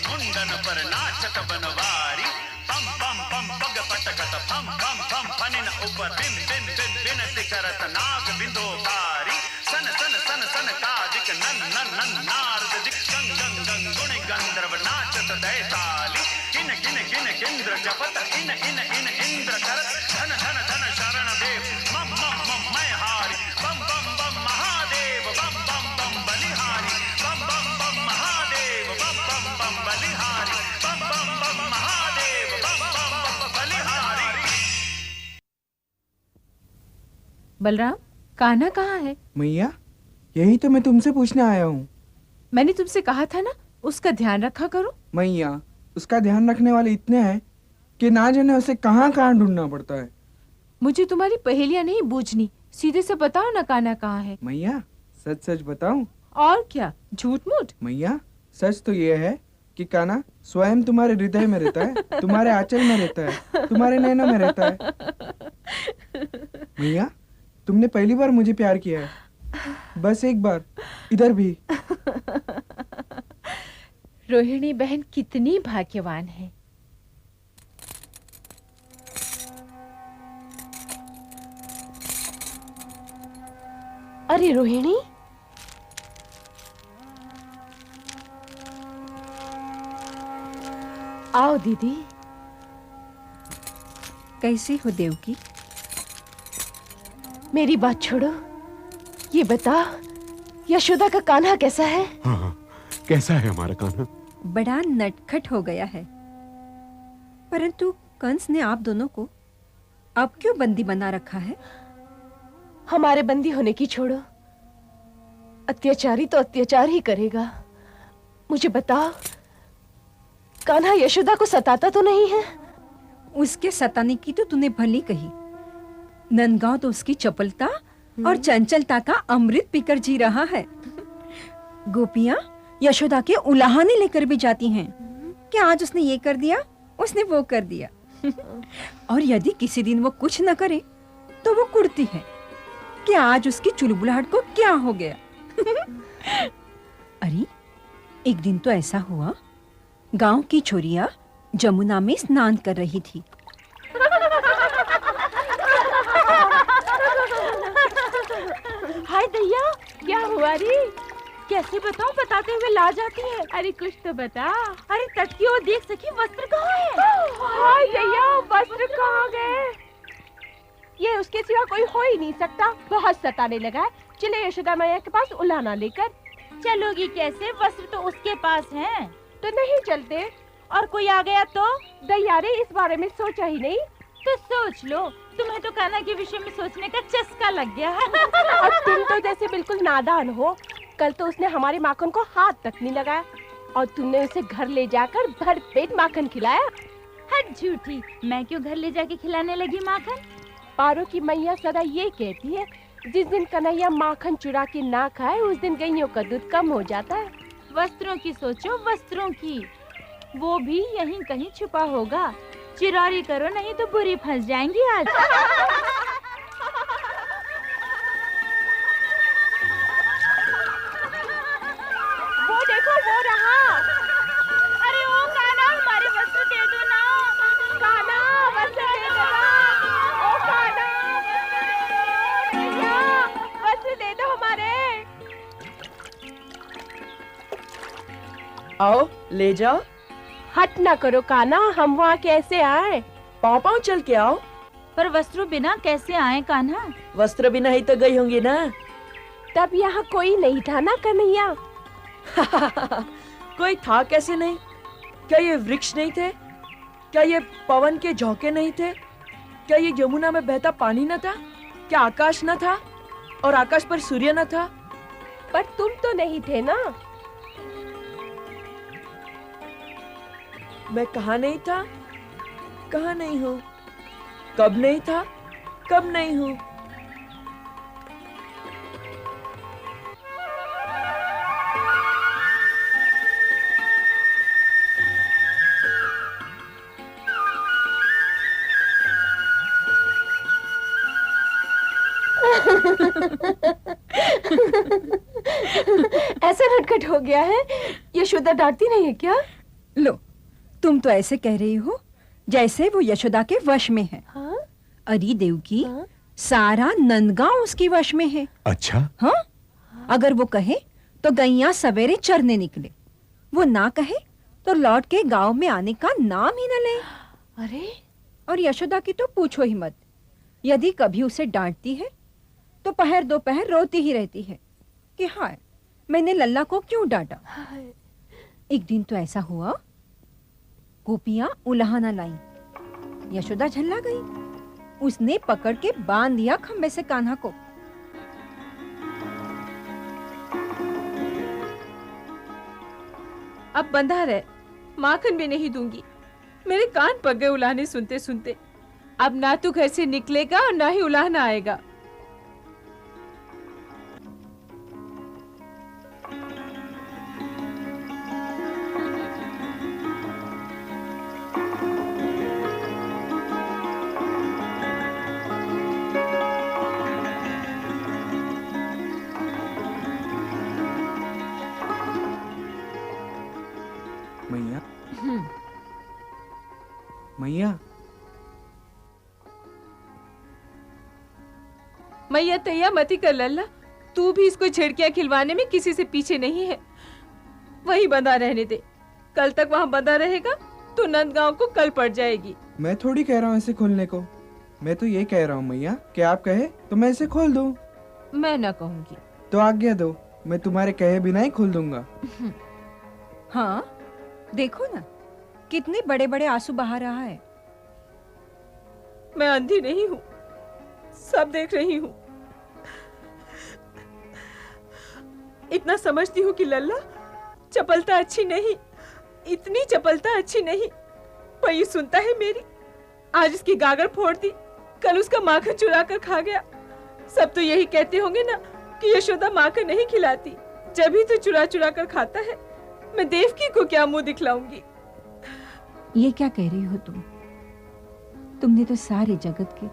मुंडन पर नाचत बनवारी पम पम पम पग पटकत फम फम फम फनिन ऊपर बिन बिन बिन बिनति करत नाग बिंदोकारी सन सन सन सन कादिक नन नन नन नारद दिक गंग गंग गंग गुण गंधर्व नाचत दैताली किन किन किन किंद्र जपत इन इन इन इंद्र करत धन धन धन शरण देव मम मम मम मैं हारी बम बम बम महादेव बम बम बम बलिहारी बम बम बम महादेव बम बम बम बलिहारी बम बम बम महादेव बम बम बम बलिहारी। बलराम, कान्हा कहाँ है? मैया, यही तो मैं तुमसे पूछने आया हूँ। मैंने तुमसे कहा था ना, उसका ध्यान रखा करो। मैया, उसका ध्यान रखने वाले इतने हैं कि ना जाने उसे कहाँ कहाँ ढूंढना पड़ता है। मुझे तुम्हारी पहेलियां नहीं बूझनी, सीधे से बताओ ना कान्हा कहाँ है। मैया, सच सच बताऊं? और क्या, झूठ मूठ? मैया, सच तो ये है कि कान्हा स्वयं तुम्हारे हृदय में रहता है, तुम्हारे आंचल में रहता है, तुम्हारे नैनों में रहता है। मैया, तुमने पहली बार मुझे प्यार किया है, बस एक बार, इधर भी। रोहिणी बहन कितनी भाग्यवान है। अरे रोहिणी, आओ दीदी। कैसी हो देवकी? मेरी बात छोड़ो, ये बता यशोदा का कान्हा कैसा है? हाँ, कैसा है हमारा कान्हा? बड़ा नटखट हो गया है, परंतु कंस ने आप दोनों को अब क्यों बंदी बना रखा है? हमारे बंदी होने की छोड़ो, अत्याचारी तो अत्याचार ही करेगा। मुझे बताओ, कान्हा यशोदा को सताता तो नहीं है? उसके सताने की तो तूने भली कही। नंदगांव तो उसकी चपलता और चंचलता का अमृत पीकर जी रहा है। गोपियां यशोदा के उलाहने लेकर भी जाती हैं कि आज उसने ये कर दिया, उसने वो कर दिया। और यदि किसी दिन वो कुछ न करे तो वो कुड़ती है कि आज उसकी चुलबुलाहट को क्या हो गया। अरे एक दिन तो ऐसा हुआ, गांव की छोरियां जमुना में स्नान कर रही थी। हाय दैया, क्या हुआ रे? कैसे बताऊं? बताते हुए ला जाती है। अरे कुछ तो बता। अरे तट की ओर देख सखी, वस्त्र कहाँ है? हाय दैया, वस्त्र कहाँ गए? ये उसके सिवा कोई हो ही नहीं सकता। बहुत सताने लगा है। चले यशोदा मैया के पास उलाहना लेकर। चलोगी कैसे? वस्त्र तो उसके पास हैं। तो नहीं चलते? और कोई आ गया तो? दैया रे, इस बारे में सोचा ही नहीं। तो सोच लो, तुम्हें तो कान्हा के विषय में सोचने का चस्का लग गया है। और तुम तो जैसे बिल्कुल नादान हो। कल तो उसने हमारे माखन को हाथ तक नहीं लगाया और तुमने उसे घर ले जाकर भर पेट माखन खिलाया। हट झूठी, मैं क्यों घर ले जाके खिलाने लगी माखन? पारो की मैया सदा ये कहती है, जिस दिन कन्हैया माखन चुरा के ना खाए उस दिन गैयों का दूध कम हो जाता है। वस्त्रों की सोचो, वस्त्रों की। वो भी यहीं कहीं छुपा होगा। चिरारी करो नहीं तो बुरी फंस जाएंगी आज। वो देखो, वो रहा। अरे ओ कान्हा, हमारे वस्त्र दे दो ना। कान्हा, वस्त्र दे दो ना। ओ कान्हा, वस्त्र दे दो हमारे। आओ ले जाओ। हट ना करो कान्हा, हम वहाँ कैसे आए? पाँव पाँव चल के आओ। पर वस्त्रों बिना कैसे आए कान्हा? वस्त्र बिना ही तो गई होंगी ना। तब यहाँ कोई नहीं था ना कन्हैया? कोई था कैसे नहीं? क्या ये वृक्ष नहीं थे? क्या ये पवन के झोंके नहीं थे? क्या ये यमुना में बहता पानी न था? क्या आकाश न था? और आकाश पर सूर्य न था? पर तुम तो नहीं थे ना। मैं कहाँ नहीं था? कहाँ नहीं हूँ? कब नहीं था? कब नहीं हूँ? ऐसा नटखट हो गया है। यशोदा डांटती नहीं है क्या? लो, तुम तो ऐसे कह रही हो जैसे वो यशोदा के वश में है। हाँ? अरे देवकी, सारा नंदगांव उसकी वश में है। अच्छा? हाँ? अगर वो कहे तो गैया सवेरे चरने निकले, वो ना कहे तो लौट के गांव में आने का नाम ही न ले। अरे, और यशोदा की तो पूछो ही मत। यदि कभी उसे डांटती है तो पहर दोपहर रोती ही रहती है कि हाय, मैंने लल्ला को क्यों डांटा। एक दिन तो ऐसा हुआ, गोपियां उलाहना लाई। यशोदा झल्ला गई। उसने पकड़ के बांध दिया खंबे से कान्हा को। अब बंधा रहे, माखन भी नहीं दूंगी। मेरे कान पक गए उलाहने सुनते सुनते। अब ना तू घर से निकलेगा और ना ही उलाहना आएगा। मैया, मैया, मैया तैया मती कर लल्ला। तू भी इसको छिड़कियां खिलवाने में किसी से पीछे नहीं है। वही बंधा रहने दे। कल तक वहाँ बंधा रहेगा तो नंदगांव को कल पड़ जाएगी। मैं थोड़ी कह रहा हूँ इसे खोलने को। मैं तो ये कह रहा हूँ मैया कि आप कहे तो मैं इसे खोल दूँ। मैं ना कहूँगी। तो आज्ञा दो, मैं तुम्हारे कहे बिना ही खोल दूंगा। हाँ, देखो ना, कितने बड़े बड़े आंसू बहा रहा है। मैं अंधी नहीं हूँ, सब देख रही हूँ। इतना समझती हूँ कि लल्ला चपलता अच्छी नहीं, इतनी चपलता अच्छी नहीं। पर ये सुनता है मेरी, आज इसकी गागर फोड़ दी, कल उसका माखन चुरा कर खा गया। सब तो यही कहते होंगे ना कि यशोदा माखन नहीं खिलाती, जब ही तो चुरा चुरा कर खाता है। मैं देवकी को क्या मुंह दिखलाऊंगी? ये क्या कह रही हो तुम? तुमने तो सारे जगत के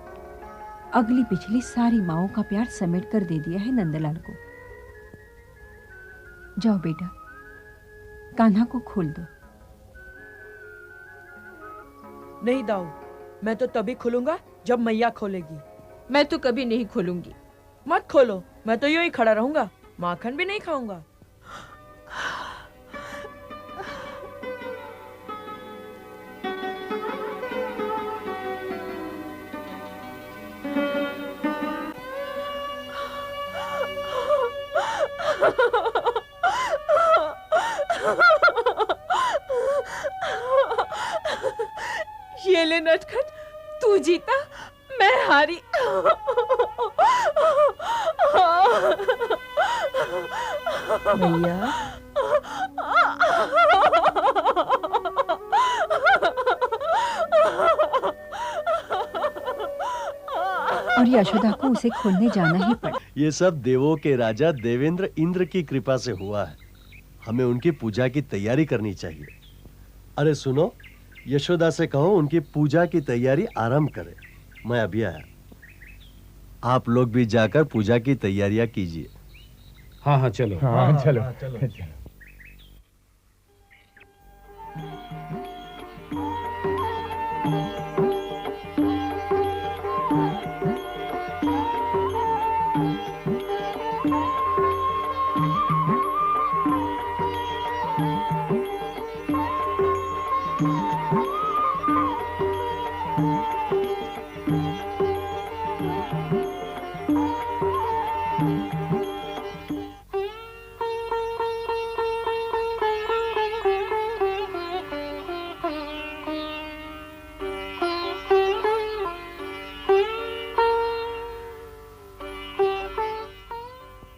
अगली पिछली सारी माओं का प्यार समेट कर दे दिया है नंदलाल को। जाओ बेटा, कान्हा को खोल दो। नहीं दाऊ, मैं तो तभी खोलूंगा जब मैया खोलेगी। मैं तो कभी नहीं खोलूंगी। मत खोलो, मैं तो यूं ही खड़ा रहूंगा, माखन भी नहीं खाऊंगा। ये ले नटखट, तू जीता, मैं हारी। मैया, और यशोदा को उसे खोलने जाना ही पड़ा। ये सब देवों के राजा देवेंद्र इंद्र की कृपा से हुआ है। हमें उनकी पूजा की तैयारी करनी चाहिए। अरे सुनो, यशोदा से कहो उनकी पूजा की तैयारी आरंभ करे। मैं अभी आया। आप लोग भी जाकर पूजा की तैयारियां कीजिए। हाँ हाँ चलो। हाँ चलो।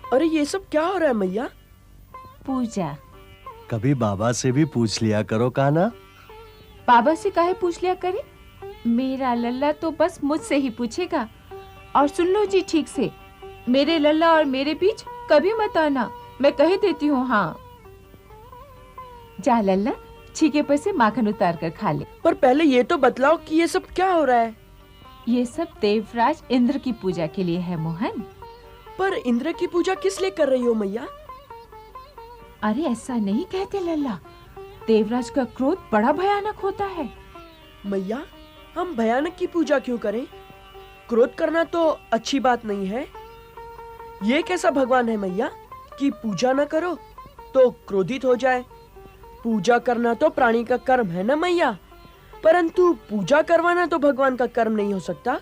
अरे ये सब क्या हो रहा है मैया? पूजा। कभी बाबा से भी पूछ लिया करो कान्हा। बाबा से काहे पूछ लिया करे? मेरा लल्ला तो बस मुझसे ही पूछेगा। और सुन लो जी ठीक से, मेरे लल्ला और मेरे बीच कभी मत आना, मैं कह देती हूँ। हाँ जा लल्ला, छीके पर से माखन उतार कर खा ले। पर पहले ये तो बतलाओ कि ये सब क्या हो रहा है? ये सब देवराज इंद्र की पूजा के लिए है मोहन। पर इंद्र की पूजा किस लिए कर रही हो मैया? अरे ऐसा नहीं कहते लल्ला, देवराज का क्रोध बड़ा भयानक होता है। मैया, हम भयानक की पूजा क्यों करें? क्रोध करना तो अच्छी बात नहीं है। ये कैसा भगवान है मैया कि पूजा न करो तो क्रोधित हो जाए? पूजा करना तो प्राणी का कर्म है ना मैया, परंतु पूजा करवाना तो भगवान का कर्म नहीं हो सकता।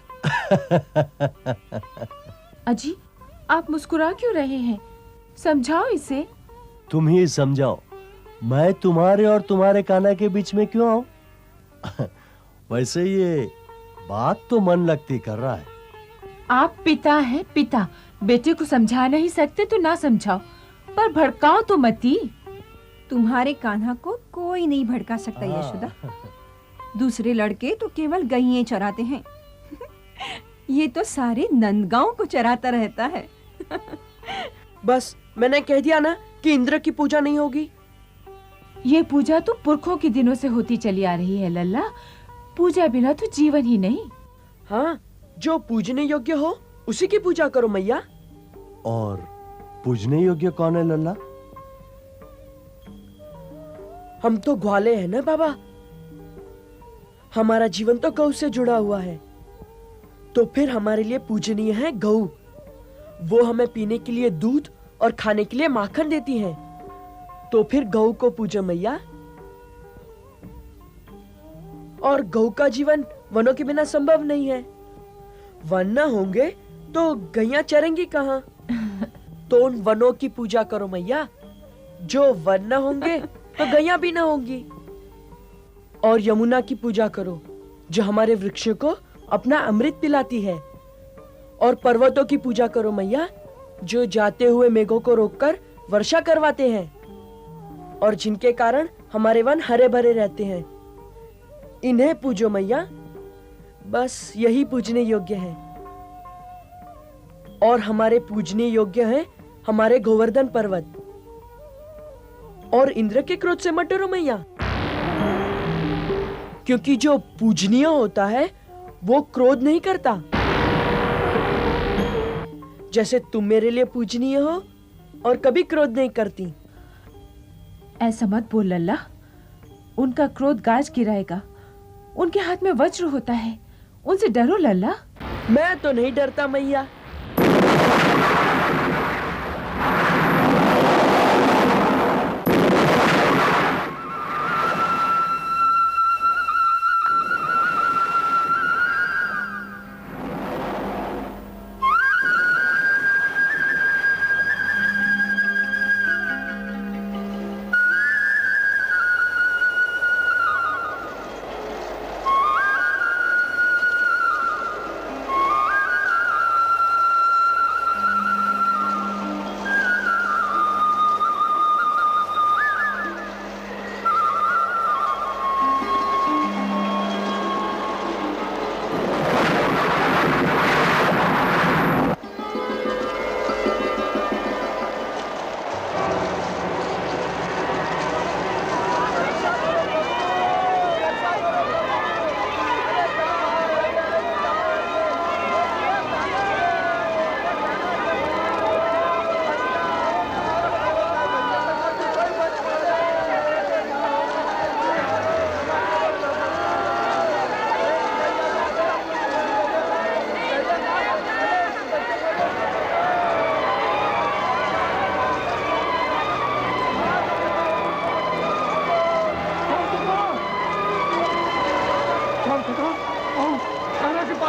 अजी, आप मुस्कुरा क्यों रहे हैं? समझाओ इसे। तुम ही समझाओ, मैं तुम्हारे और तुम्हारे कान्हा के बीच में क्यों आऊं? वैसे ये बात तो मन लगती कर रहा है। आप पिता हैं, पिता। बेटे को समझा नहीं सकते तो ना समझाओ, पर भड़काओ तो मती। तुम्हारे कान्हा को कोई नहीं भड़का सकता यशोदा। दूसरे लड़के तो केवल गईएं चराते हैं, ये तो सारे नंदगांव को चराता रहता है। बस मैंने कह दिया ना कि इंद्र की पूजा नहीं होगी। ये पूजा तो पुरखों के दिनों से होती चली आ रही है लल्ला, पूजा बिना तो जीवन ही नहीं। हाँ, जो पूजने योग्य हो उसी की पूजा करो मैया। और पूजने योग्य कौन है लल्ला? हम तो ग्वाले हैं ना बाबा, हमारा जीवन तो गौ से जुड़ा हुआ है, तो फिर हमारे लिए पूजनीय है गौ। वो हमें पीने के लिए दूध और खाने के लिए माखन देती हैं, तो फिर गौ को पूजो मैया। और गौ का जीवन वनों के बिना संभव नहीं है। वन न होंगे तो गैया चरेंगी कहाँ? तो उन वनों की पूजा करो मैया। जो वन न होंगे तो गैया भी न होंगी। और यमुना की पूजा करो, जो हमारे वृक्षों को अपना अमृत पिलाती है। और पर्वतों की पूजा करो मैया, जो जाते हुए मेघों को रोककर वर्षा करवाते हैं और जिनके कारण हमारे वन हरे भरे रहते हैं। इन्हें पूजो मैया। बस यही पूजने योग्य है। और हमारे पूजने योग्य है हमारे गोवर्धन पर्वत। और इंद्र के क्रोध से मत डरो मैया, क्योंकि जो पूजनीय होता है वो क्रोध नहीं करता। जैसे तुम मेरे लिए पूजनीय हो और कभी क्रोध नहीं करती। ऐसा मत बोल लल्ला, उनका क्रोध गाज गिराएगा। उनके हाथ में वज्र होता है, उनसे डरो लल्ला। मैं तो नहीं डरता मैया।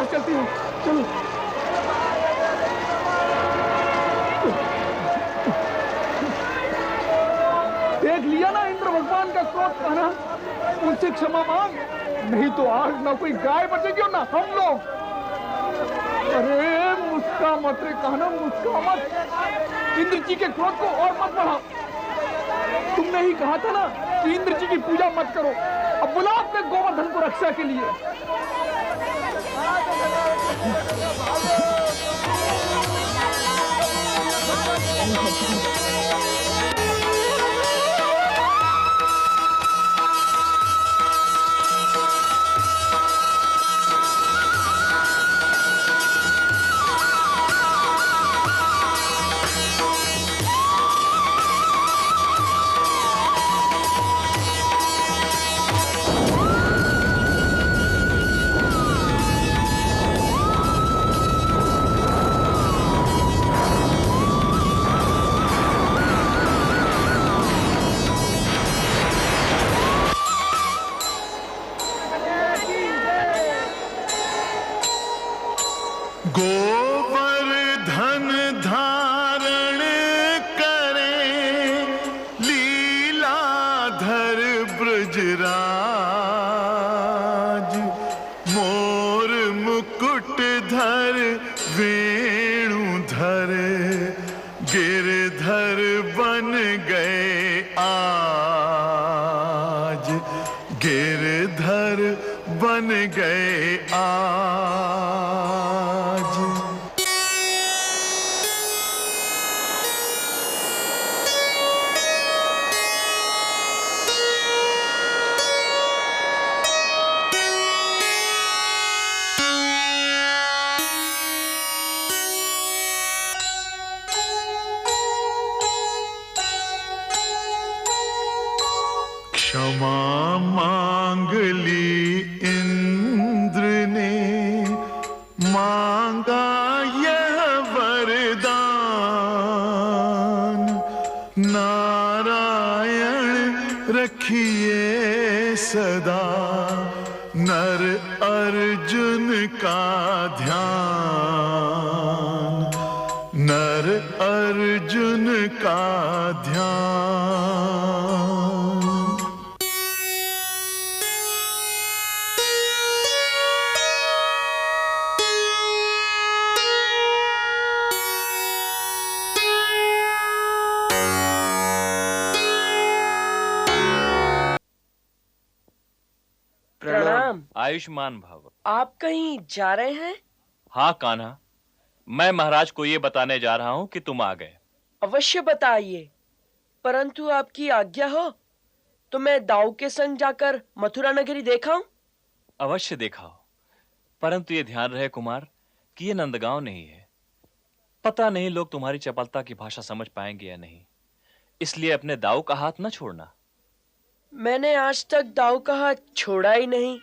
चलती है, चलो। देख लिया ना इंद्र भगवान का क्रोध कहना, उनसे क्षमा मांग, नहीं तो आज ना कोई गाय बचेगी और ना हम लोग। अरे मुस्का मत रे कहना, मुस्का मत। इंद्र जी के क्रोध को और मत बढ़ाओ। तुमने ही कहा था ना कि इंद्र जी की पूजा मत करो। अब बुला अपने गोवर्धन को रक्षा के लिए। गोवर्धन धारण करे लीलाधर ब्रजराज, मोर मुकुट धर वेणुधर गिरधर बन गए आज, गिरधर बन गए आज। क्षमा मांग ली इंद्र ने, मांगा यह वरदान, नारायण रखिए सदा नर अर्जुन का ध्यान, नर अर्जुन का ध्यान। प्रणाम। आयुष्मान भव। आप कहीं जा रहे हैं? हाँ कान्हा, मैं महाराज को ये बताने जा रहा हूँ कि तुम आ गए। अवश्य बताइए, परंतु आपकी आज्ञा हो तो मैं दाऊ के संग जाकर मथुरा नगरी देखाऊं? अवश्य दिखाओ, परंतु ये ध्यान रहे कुमार कि ये नंदगांव नहीं है। पता नहीं लोग तुम्हारी चपलता की भाषा समझ पाएंगे या नहीं, इसलिए अपने दाऊ का हाथ न छोड़ना। मैंने आज तक दाऊ का हाथ छोड़ा ही नहीं।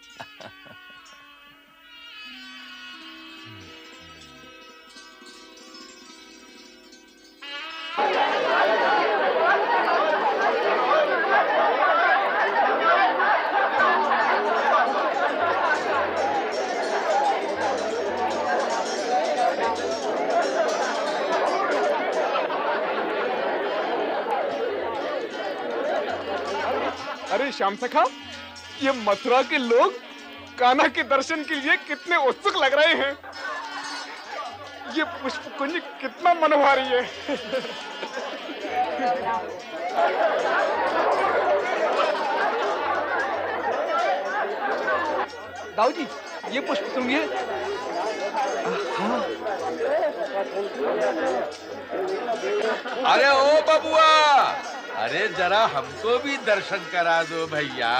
अरे श्याम सखा, ये मथुरा के लोग कान्हा के दर्शन के लिए कितने उत्सुक लग रहे हैं। ये पुष्प कुंज कितना मनोहारी है। दाऊ जी, ये पुष्प सुनिए। अरे ओ बबुआ, अरे जरा हमको भी दर्शन करा दो भैया।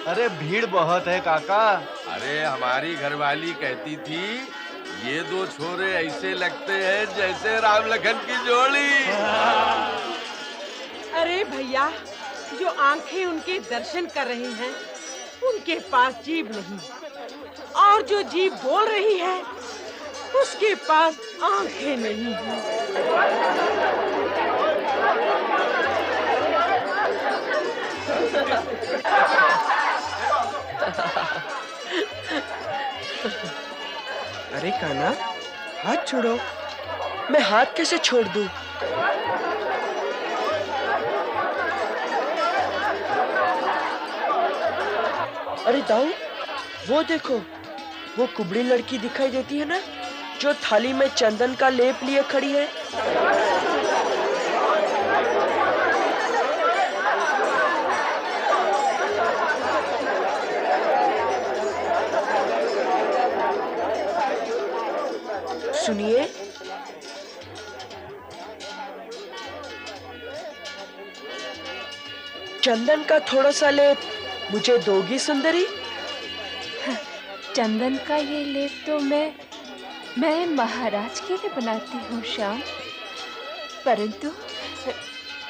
अरे भीड़ बहुत है काका। अरे हमारी घरवाली कहती थी ये दो छोरे ऐसे लगते हैं जैसे राम लखन की जोड़ी। अरे भैया, जो आंखें उनके दर्शन कर रही हैं, उनके पास जीभ नहीं, और जो जीभ बोल रही है उसके पास आंखें नहीं हैं। अरे कान्हा, हाथ छोड़ो। मैं हाथ कैसे छोड़ दूं? अरे दाऊ, वो देखो, वो कुबड़ी लड़की दिखाई देती है ना, जो थाली में चंदन का लेप लिए खड़ी है। सुनिए, चंदन का थोड़ा सा लेप मुझे दोगी सुंदरी? चंदन का ये लेप तो मैं महाराज के लिए बनाती हूँ श्याम, परंतु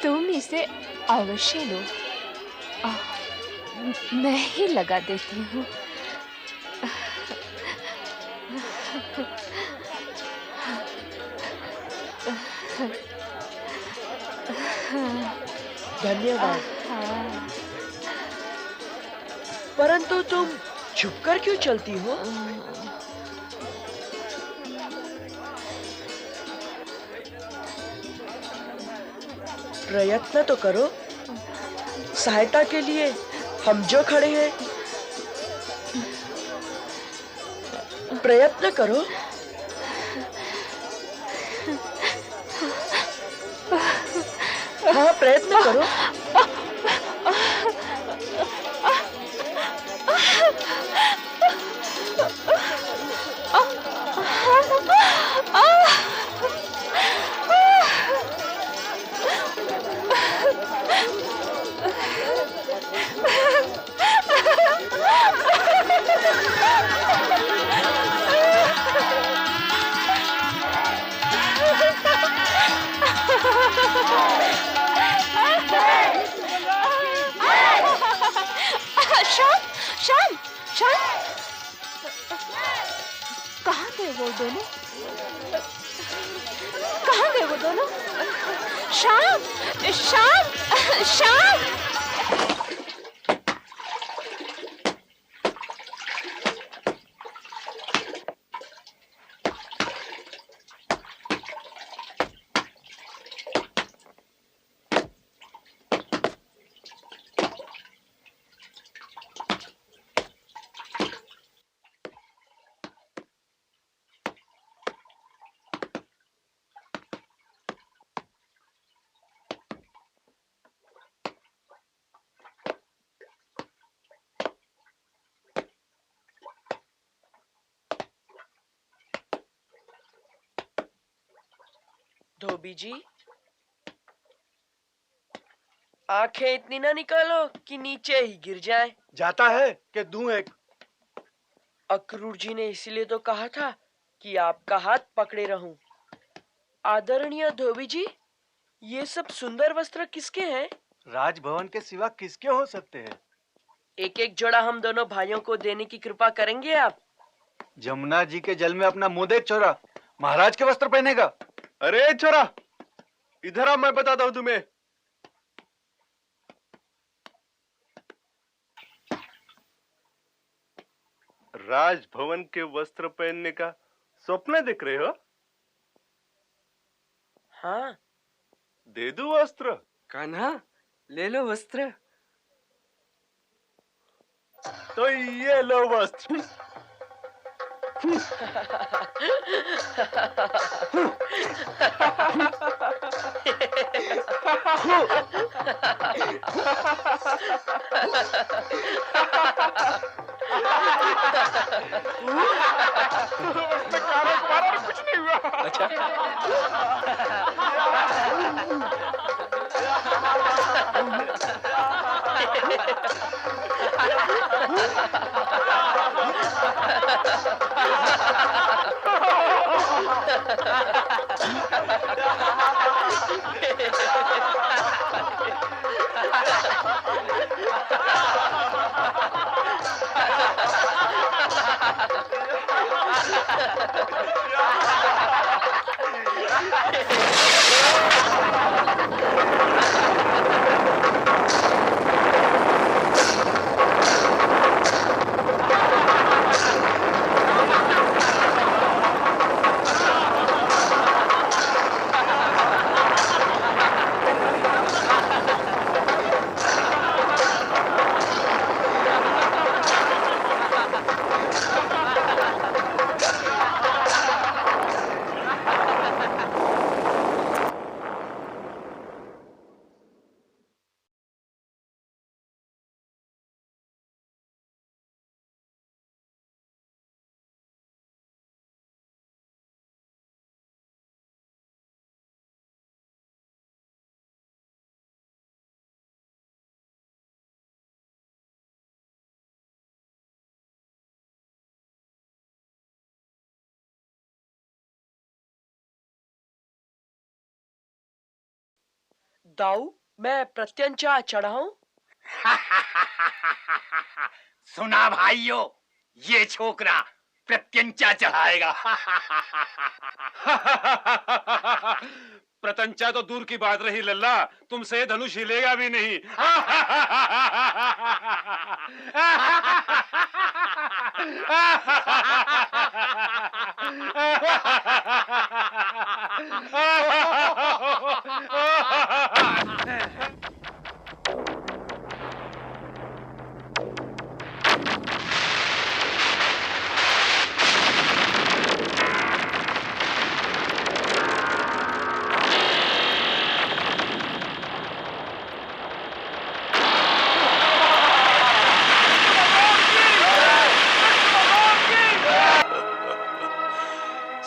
तुम इसे अवश्य लो। मैं ही लगा देती हूँ। धन्यवाद। परंतु तुम छुपकर क्यों चलती हो? प्रयत्न तो करो, सहायता के लिए हम जो खड़े हैं। प्रयत्न करो। हाँ, प्रयत्न करो। कहाँ गए वो दोनों? कहाँ गए वो दोनों? श्याम, श्याम, श्याम! धोबी जी, आंखें इतनी ना निकालो कि नीचे ही गिर जाए। जाता है कि दूं एक। अक्रूर जी ने इसीलिए तो कहा था कि आपका हाथ पकड़े रहूं। आदरणीय धोबी जी, ये सब सुंदर वस्त्र किसके हैं? राजभवन के सिवा किसके हो सकते हैं? एक एक जोड़ा हम दोनों भाइयों को देने की कृपा करेंगे आप? जमुना जी के जल में अपना मुंह देख छोरा, महाराज के वस्त्र पहनेगा। अरे छोरा, इधर आ, मैं बताता हूं तुम्हें। राजभवन के वस्त्र पहनने का स्वप्न देख रहे हो? हाँ। दे दूं वस्त्र? कान्हा, ले लो वस्त्र। तो ये लो वस्त्र। कुछ नहीं हुआ। अच्छा। दाऊ, मैं प्रत्यंचा चढ़ाऊं? सुना भाइयों, ये छोकरा प्रत्यंचा चढ़ाएगा। प्रत्यंचा तो दूर की बात रही लल्ला, तुमसे धनुष हिलेगा भी नहीं।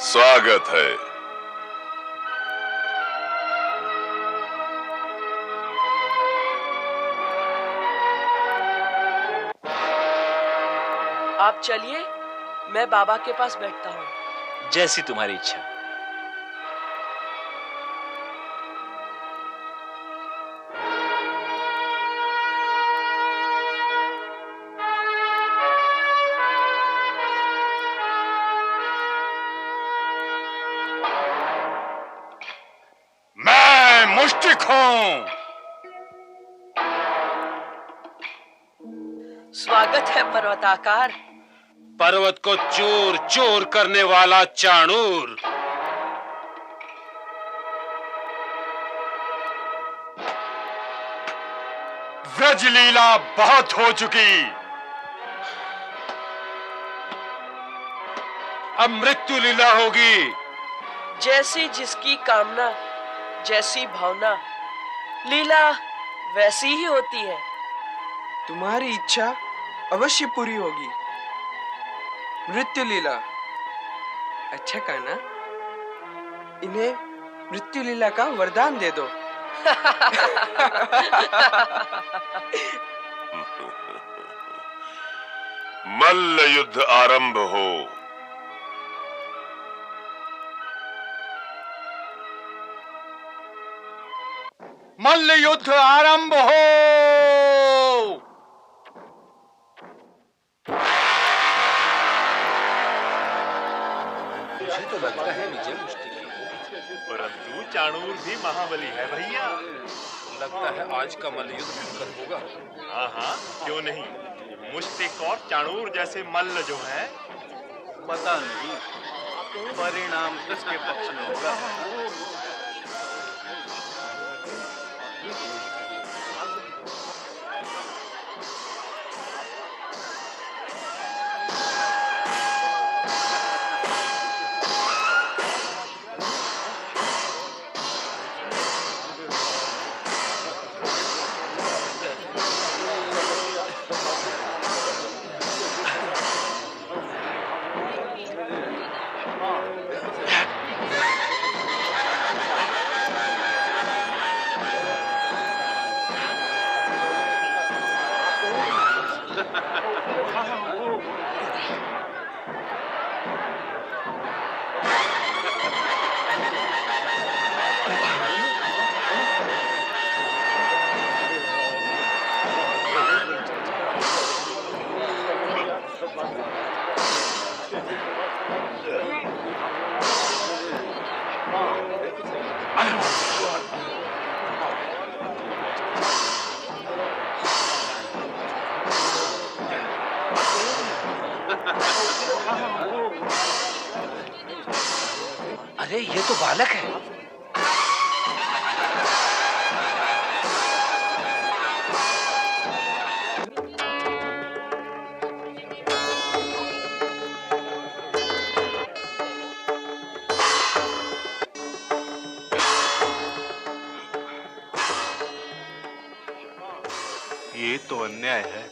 स्वागत है। आप चलिए, मैं बाबा के पास बैठता हूँ। जैसी तुम्हारी इच्छा। मुष्टिक हूं। स्वागत है पर्वताकार। पर्वत को चूर चूर करने वाला चाणूर। व्रज लीला बहुत हो चुकी, अब मृत्यु लीला होगी। जैसी जिसकी कामना, जैसी भावना, लीला वैसी ही होती है। तुम्हारी इच्छा अवश्य पूरी होगी। मृत्यु लीला। अच्छा कान्हा, इन्हें मृत्यु लीला का वरदान दे दो। मल्ल युद्ध आरंभ हो। मल्ल युद्ध आरंभ हो। मुझे तो लगता है विजय मुश्किल है, परंतु चाणूर भी महाबली है भैया। लगता है आज का मल्ल युद्ध भयंकर होगा। हाँ हाँ, क्यों नहीं। मुश्तिक और चाणूर जैसे मल्ल जो हैं, पता नहीं परिणाम किसके पक्ष में होगा। अरे ये तो बालक है। ये तो अन्याय है।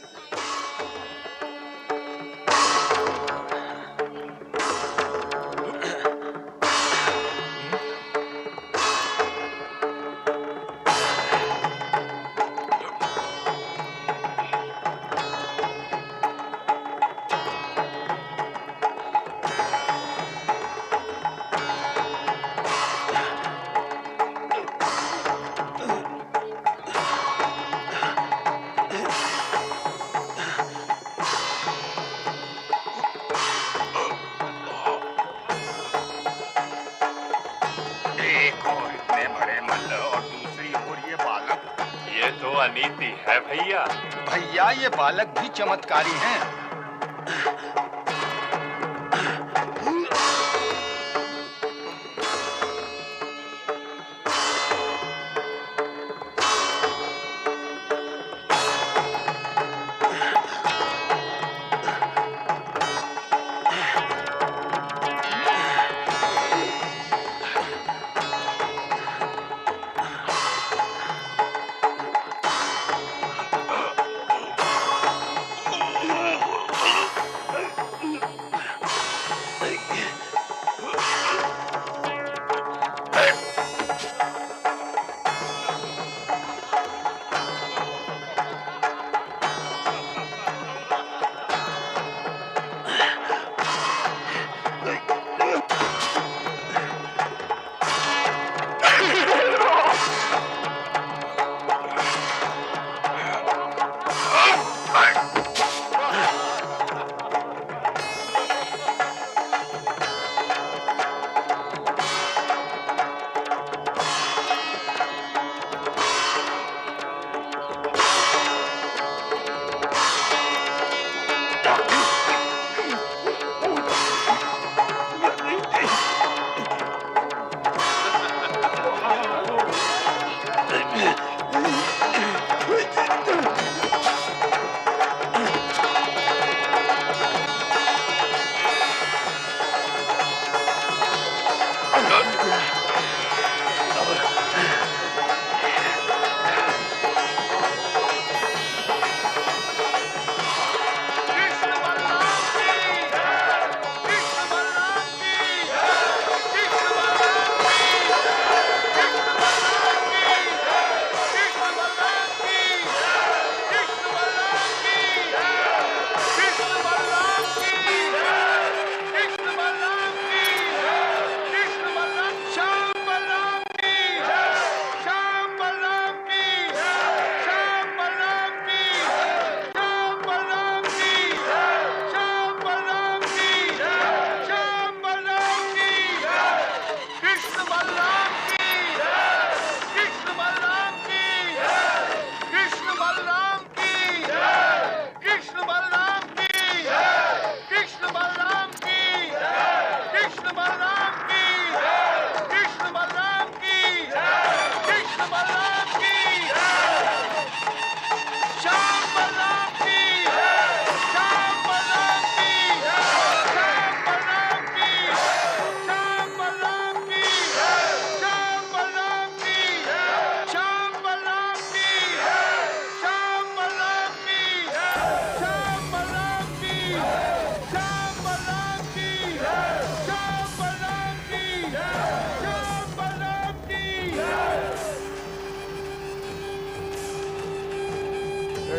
अनीति है भैया। भैया ये बालक भी चमत्कारी हैं।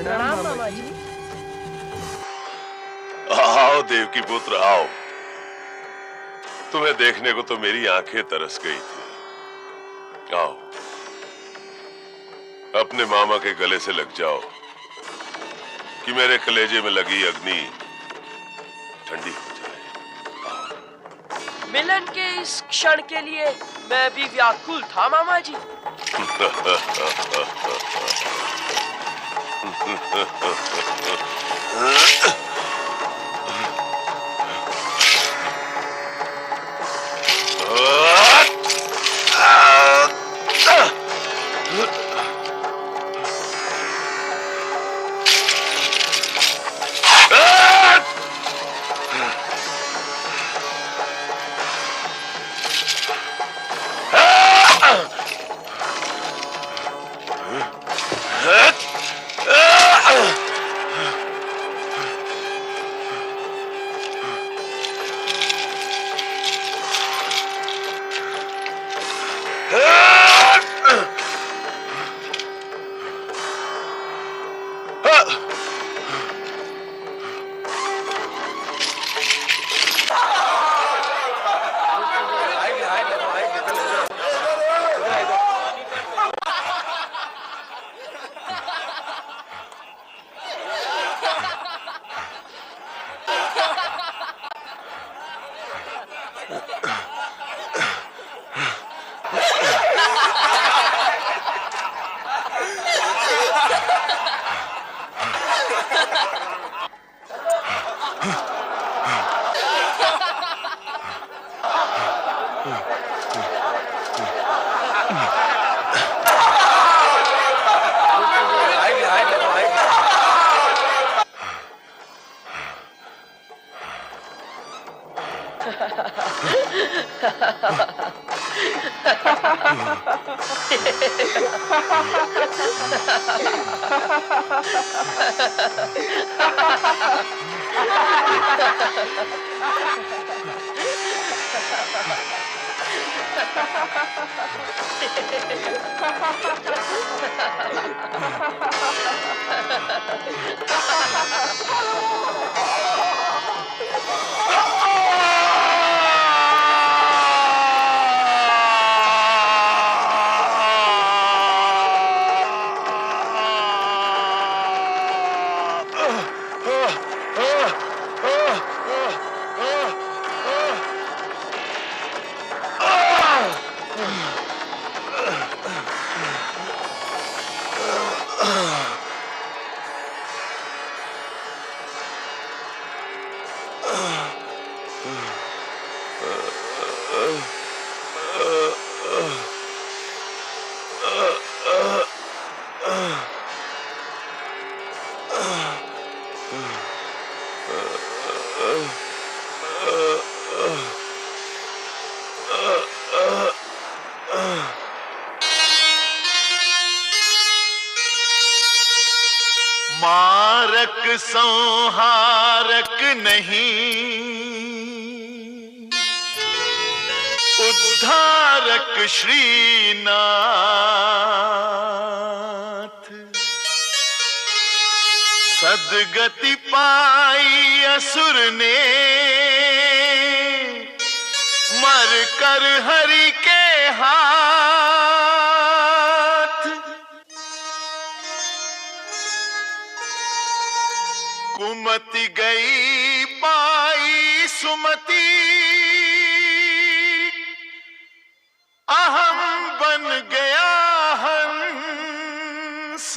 प्रणाम मामा जी। आओ देवकी पुत्र आओ। तुम्हें देखने को तो मेरी आंखें तरस गई थी। आओ अपने मामा के गले से लग जाओ कि मेरे कलेजे में लगी अग्नि ठंडी हो जाए। मिलन के इस क्षण के लिए मैं भी व्याकुल था मामा जी। मारक संहारक नहीं, उद्धारक श्रीनाथ। सदगति पाई असुर ने, मर कर हरि के हाथ। कुमति गई पाई सुमति, अहम बन गया हंस।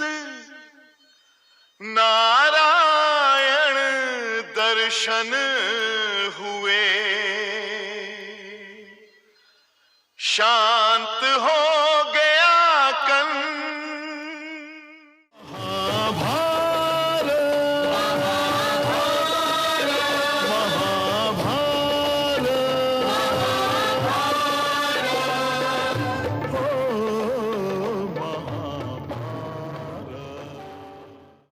नारायण दर्शन हुए, शांत हो